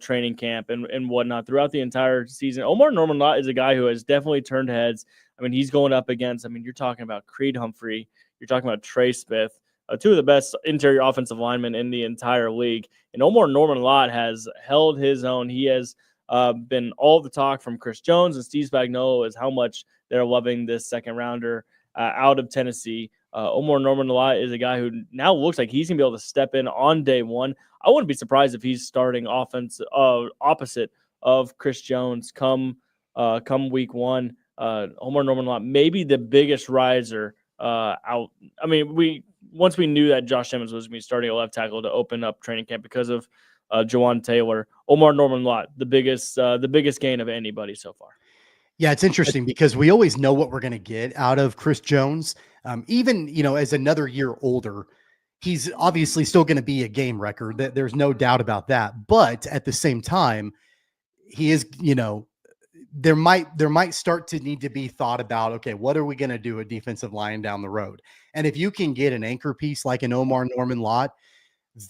training camp and whatnot throughout the entire season, Omar Norman-Lott is a guy who has definitely turned heads. I mean, he's going up against, you're talking about Creed Humphrey, you're talking about Trey Smith, two of the best interior offensive linemen in the entire league. And Omar Norman-Lott has held his own. He has been all the talk from Chris Jones and Steve Spagnuolo is how much they're loving this second rounder out of Tennessee. Omar Norman-Lott is a guy who now looks like he's going to be able to step in on day one. I wouldn't be surprised if he's starting offense opposite of Chris Jones come week one. Omar Norman-Lott, maybe the biggest riser out. I mean, once we knew that Josh Simmons was going to be starting at left tackle to open up training camp because of Jawan Taylor, Omar Norman-Lott, the biggest gain of anybody so far.
Yeah, it's interesting because we always know what we're going to get out of Chris Jones. Even, as another year older, he's obviously still going to be a game record. There's no doubt about that. But at the same time, he is, there might start to need to be thought about, okay, what are we going to do at defensive line down the road? And if you can get an anchor piece like an Omar Norman-Lott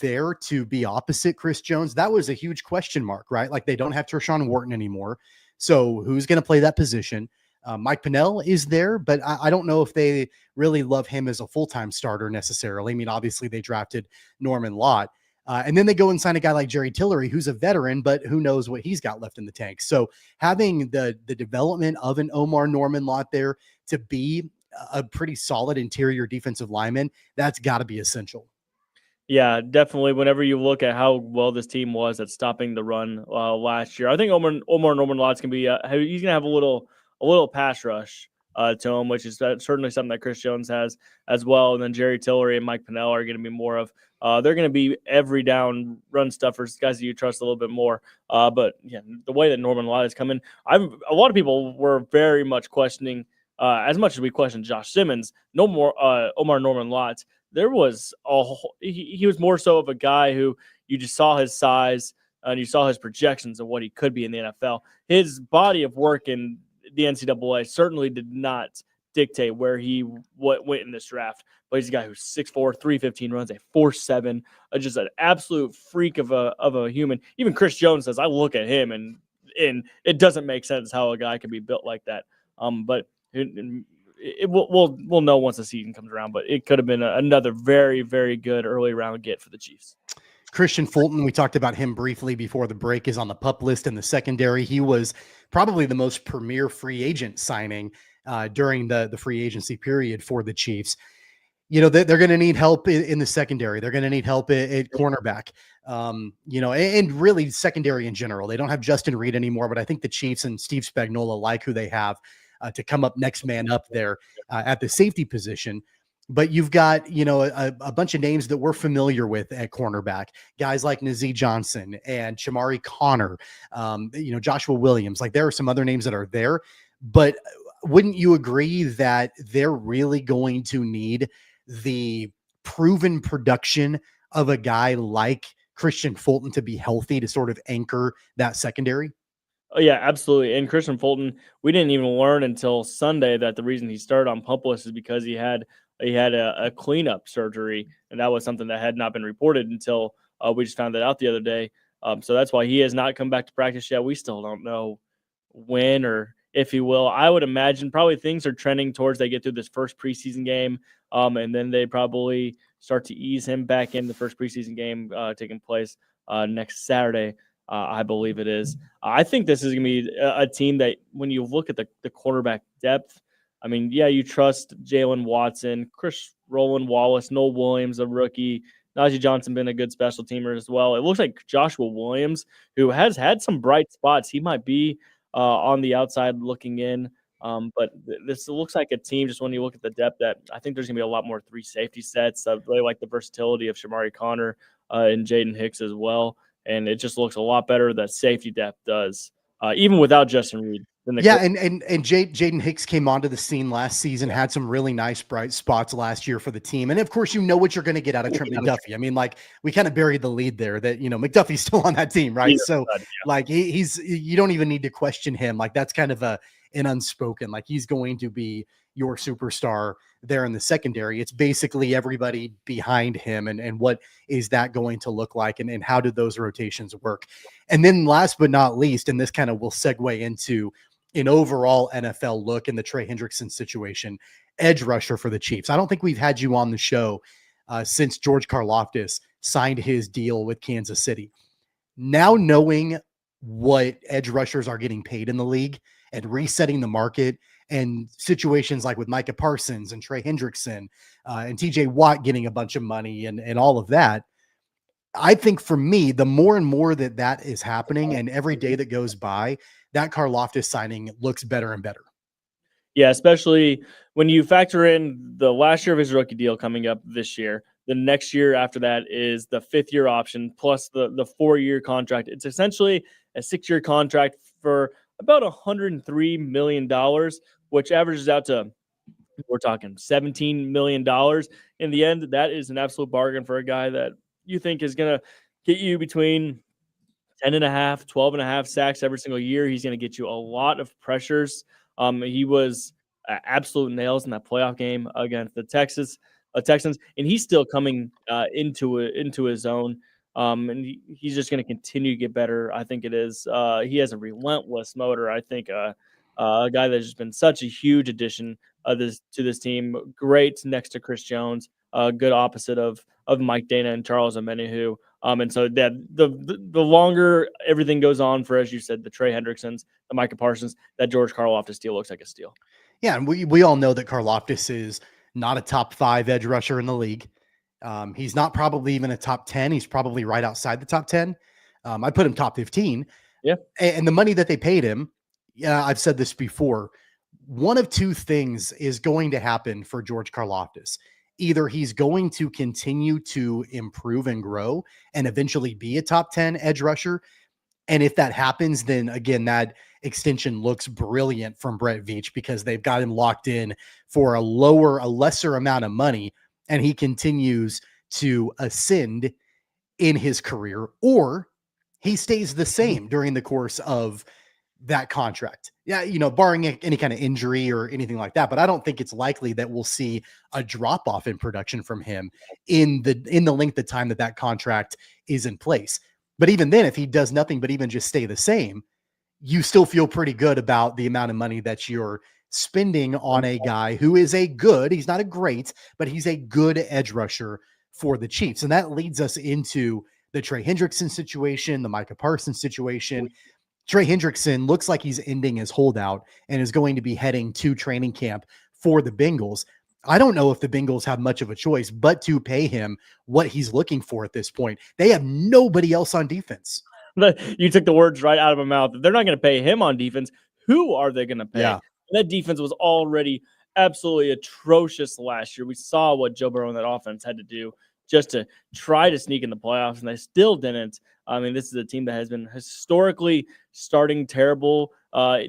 there to be opposite Chris Jones, that was a huge question mark, right? Like they don't have Tershawn Wharton anymore. So who's going to play that position? Mike Pennell is there, but I don't know if they really love him as a full-time starter necessarily. I mean, obviously they drafted Norman-Lott. And then they go and sign a guy like Jerry Tillery, who's a veteran, but who knows what he's got left in the tank. So having the development of an Omar Norman-Lott there to be a pretty solid interior defensive lineman, that's got to be essential.
Yeah, definitely. Whenever you look at how well this team was at stopping the run last year, I think Omar Norman-Lott's going to be he's going to have a little pass rush to him, which is certainly something that Chris Jones has as well. And then Jerry Tillery and Mike Pennell are going to be more of they're going to be every down run stuffers, guys that you trust a little bit more. But yeah, the way that Norman-Lott is coming, a lot of people were very much questioning, as much as we questioned Josh Simmons, no more Omar Norman-Lott. There was he was more so of a guy who you just saw his size and you saw his projections of what he could be in the NFL. His body of work in the NCAA certainly did not dictate where he went in this draft. But he's a guy who's 6'4", 315, runs a 4.7, just an absolute freak of a human. Even Chris Jones says, I look at him and it doesn't make sense how a guy could be built like that. But we'll know once the season comes around, but it could have been another very, very good early round get for the Chiefs.
Christian Fulton, we talked about him briefly before the break, is on the PUP list in the secondary. He was probably the most premier free agent signing during the free agency period for the Chiefs. They're going to need help in the secondary. They're going to need help at cornerback, and really secondary in general. They don't have Justin Reed anymore, but I think the Chiefs and Steve Spagnuolo like who they have to come up next man up there at the safety position. But you've got, a bunch of names that we're familiar with at cornerback, guys like Nazeeh Johnson and Shamari Connor, Joshua Williams. Like there are some other names that are there, but wouldn't you agree that they're really going to need the proven production of a guy like Christian Fulton to be healthy to sort of anchor that secondary?
Oh, yeah, absolutely. And Christian Fulton, we didn't even learn until Sunday that the reason he started on PUP list is because he had a cleanup surgery, and that was something that had not been reported until we just found that out the other day. So that's why he has not come back to practice yet. We still don't know when or if he will. I would imagine probably things are trending towards they get through this first preseason game, and then they probably start to ease him back in the first preseason game taking place next Saturday. I believe it is. I think this is going to be a team that when you look at the quarterback depth, I mean, yeah, you trust Jalen Watson, Chris Roland Wallace, Noel Williams, a rookie, Najee Johnson been a good special teamer as well. It looks like Joshua Williams, who has had some bright spots, he might be on the outside looking in. But this looks like a team, just when you look at the depth, that I think there's going to be a lot more 3 safety sets. I really like the versatility of Shamari Connor and Jaden Hicks as well. And it just looks a lot better that safety depth does, even without Justin Reed. And
Jaden Hicks came onto the scene last season, had some really nice bright spots last year for the team. And of course, what you're going to get out of Trent McDuffie. I mean, like we kind of buried the lead there that, McDuffie's still on that team, right? So like he's you don't even need to question him. Like that's kind of an unspoken, like he's going to be your superstar there in the secondary. It's basically everybody behind him and what is that going to look like and how do those rotations work? And then last but not least, and this kind of will segue into an overall NFL look in the Trey Hendrickson situation, edge rusher for the Chiefs. I don't think we've had you on the show since George Karlaftis signed his deal with Kansas City. Now knowing what edge rushers are getting paid in the league and resetting the market and situations like with Micah Parsons and Trey Hendrickson and TJ Watt getting a bunch of money and all of that, I think for me, the more and more that is happening and every day that goes by, that Karlaftis signing looks better and better.
Yeah, especially when you factor in the last year of his rookie deal coming up this year. The next year after that is the 5th-year option plus the 4-year contract. It's essentially a 6-year contract for about $103 million, which averages out to, we're talking $17 million. In the end, that is an absolute bargain for a guy that you think is going to get you between 10.5, 12.5 sacks every single year. He's going to get you a lot of pressures. He was absolute nails in that playoff game against the Texans, and he's still coming into his own. And he's just going to continue to get better. I think it is. He has a relentless motor. I think a guy that's just been such a huge addition to this team. Great next to Chris Jones. Good opposite of Mike Dana and Charles Omenihu. And so that the longer everything goes on for, as you said, the Trey Hendricksons, the Micah Parsons, that George Karlaftis deal looks like a steal.
Yeah, and we all know that Karlaftis is not a top 5 edge rusher in the league. He's not probably even a top 10. He's probably right outside the top 10. I put him top 15.
Yeah.
And the money that they paid him, yeah, I've said this before, one of two things is going to happen for George Karlaftis. Either he's going to continue to improve and grow and eventually be a top 10 edge rusher. And if that happens, then again, that extension looks brilliant from Brett Veach because they've got him locked in for a lesser amount of money, and he continues to ascend in his career, or he stays the same during the course of that contract. Yeah, barring any kind of injury or anything like that, but I don't think it's likely that we'll see a drop off in production from him in the length of time that contract is in place. But even then, if he does nothing but even just stay the same, you still feel pretty good about the amount of money that you're spending on a guy who is he's not a great, but he's a good edge rusher for the Chiefs. And that leads us into the Trey Hendrickson situation, the Micah Parsons situation. Trey Hendrickson looks like he's ending his holdout and is going to be heading to training camp for the Bengals. I don't know if the Bengals have much of a choice but to pay him what he's looking for at this point. They have nobody else on defense.
You took the words right out of my mouth. They're not going to pay him on defense. Who are they going to pay?
Yeah.
That defense was already absolutely atrocious last year. We saw what Joe Burrow and that offense had to do just to try to sneak in the playoffs, and they still didn't. I mean, this is a team that has been historically starting terrible. I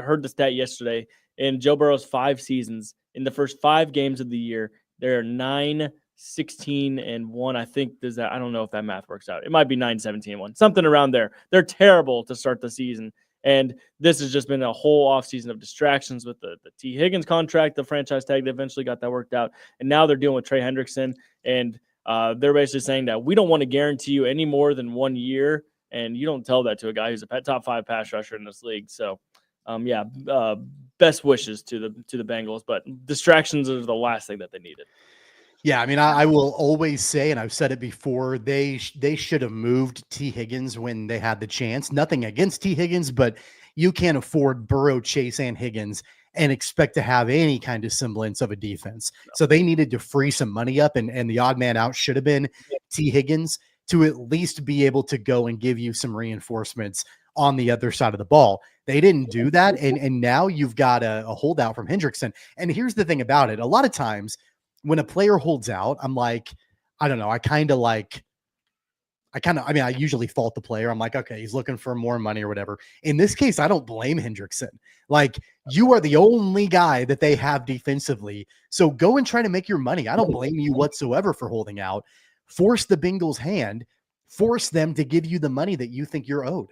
heard the stat yesterday. In Joe Burrow's 5 seasons, in the first 5 games of the year, there are 9-16-1. I think I don't know if that math works out. It might be 9-17-1, something around there. They're terrible to start the season. And this has just been a whole offseason of distractions with the T. Higgins contract, the franchise tag. They eventually got that worked out. And now they're dealing with Trey Hendrickson. And they're basically saying that we don't want to guarantee you any more than 1 year. And you don't tell that to a guy who's a top 5 pass rusher in this league. So, best wishes to the Bengals. But distractions are the last thing that they needed.
Yeah, I mean, I will always say, and I've said it before, they should have moved T. Higgins when they had the chance. Nothing against T. Higgins, but you can't afford Burrow, Chase, and Higgins and expect to have any kind of semblance of a defense. No. So they needed to free some money up, and the odd man out should have been T. Higgins to at least be able to go and give you some reinforcements on the other side of the ball. They didn't do that, and now you've got a holdout from Hendrickson. And here's the thing about it. A lot of times, when a player holds out, I'm like, I don't know. I usually fault the player. I'm like, okay, he's looking for more money or whatever. In this case, I don't blame Hendrickson. Like, you are the only guy that they have defensively. So go and try to make your money. I don't blame you whatsoever for holding out. Force the Bengals' hand. Force them to give you the money that you think you're owed.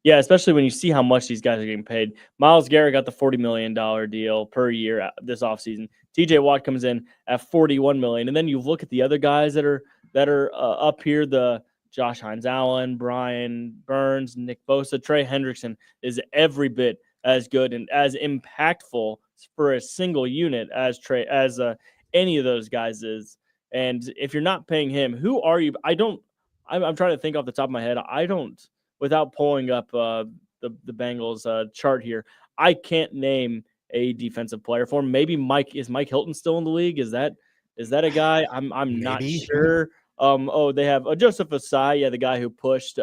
Yeah, especially when you see how much these guys are getting paid. Myles Garrett got the $40 million deal per year this offseason. TJ Watt comes in at $41 million. And then you look at the other guys that are up here, the Josh Hines-Allen, Brian Burns, Nick Bosa. Trey Hendrickson is every bit as good and as impactful for a single unit as any of those guys is. And if you're not paying him, who are you? I'm trying to think off the top of my head. Without pulling up the Bengals chart here, I can't name a defensive player for him. Maybe is Mike Hilton still in the league? Is that a guy? I'm not sure. They have Joseph Asai, the guy who pushed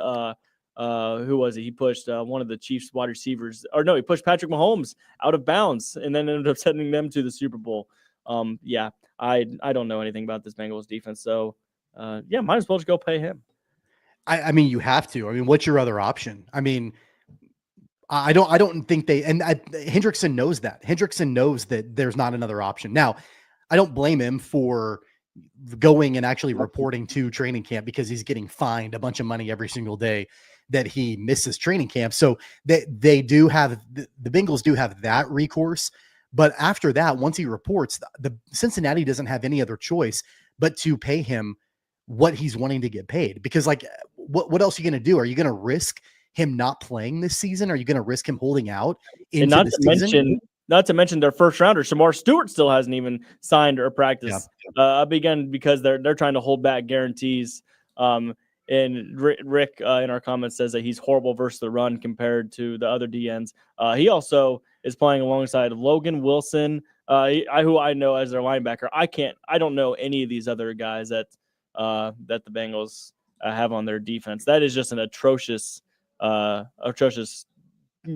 who was he? He pushed one of the Chiefs wide receivers, or no, he pushed Patrick Mahomes out of bounds and then ended up sending them to the Super Bowl. Yeah, I don't know anything about this Bengals defense, so yeah, might as well just go pay him.
I mean, you have to. I mean, what's your other option? I mean, I don't think they, and Hendrickson knows that. Hendrickson knows that there's not another option. Now, I don't blame him for going and actually reporting to training camp because he's getting fined a bunch of money every single day that he misses training camp. So they do have, the Bengals do have that recourse. But after that, once he reports, the Cincinnati doesn't have any other choice but to pay him what he's wanting to get paid. Because like, what else are you going to do? Are you going to risk him not playing this season? Are you going to risk him holding out into
and not
the
to
season?
Not to mention their first rounder, Shamar Stewart, still hasn't even signed or practiced. Again, because they're trying to hold back guarantees. And Rick in our comments says that he's horrible versus the run compared to the other DNs. He also is playing alongside Logan Wilson, who I know as their linebacker. I don't know any of these other guys that the Bengals have on their defense. That is just an atrocious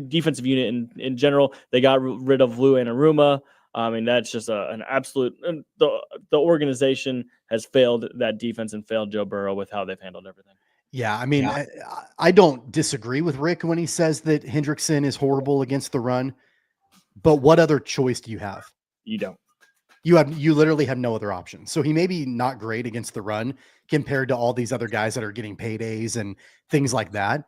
defensive unit in general. They got rid of Lou Anarumo. I mean, that's just an absolute. The organization has failed that defense and failed Joe Burrow with how they've handled everything.
Yeah, I mean, I don't disagree with Rick when he says that Hendrickson is horrible against the run. But what other choice do you have?
You don't.
You literally have no other option. So he may be not great against the run compared to all these other guys that are getting paydays and things like that.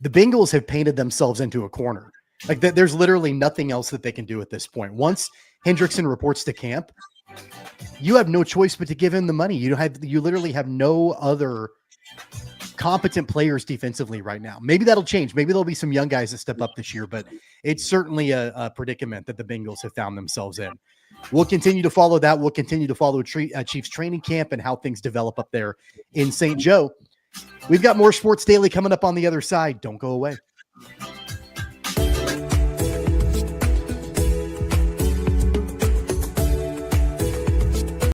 The Bengals have painted themselves into a corner. Like there's literally nothing else that they can do at this point. Once Hendrickson reports to camp, you have no choice but to give him the money. You literally have no other competent players defensively right now. Maybe that'll change. Maybe there'll be some young guys that step up this year, but it's certainly a predicament that the Bengals have found themselves in. We'll continue to follow that. We'll continue to follow Chiefs training camp and how things develop up there in St. Joe. We've got more Sports Daily coming up on the other side. Don't go away.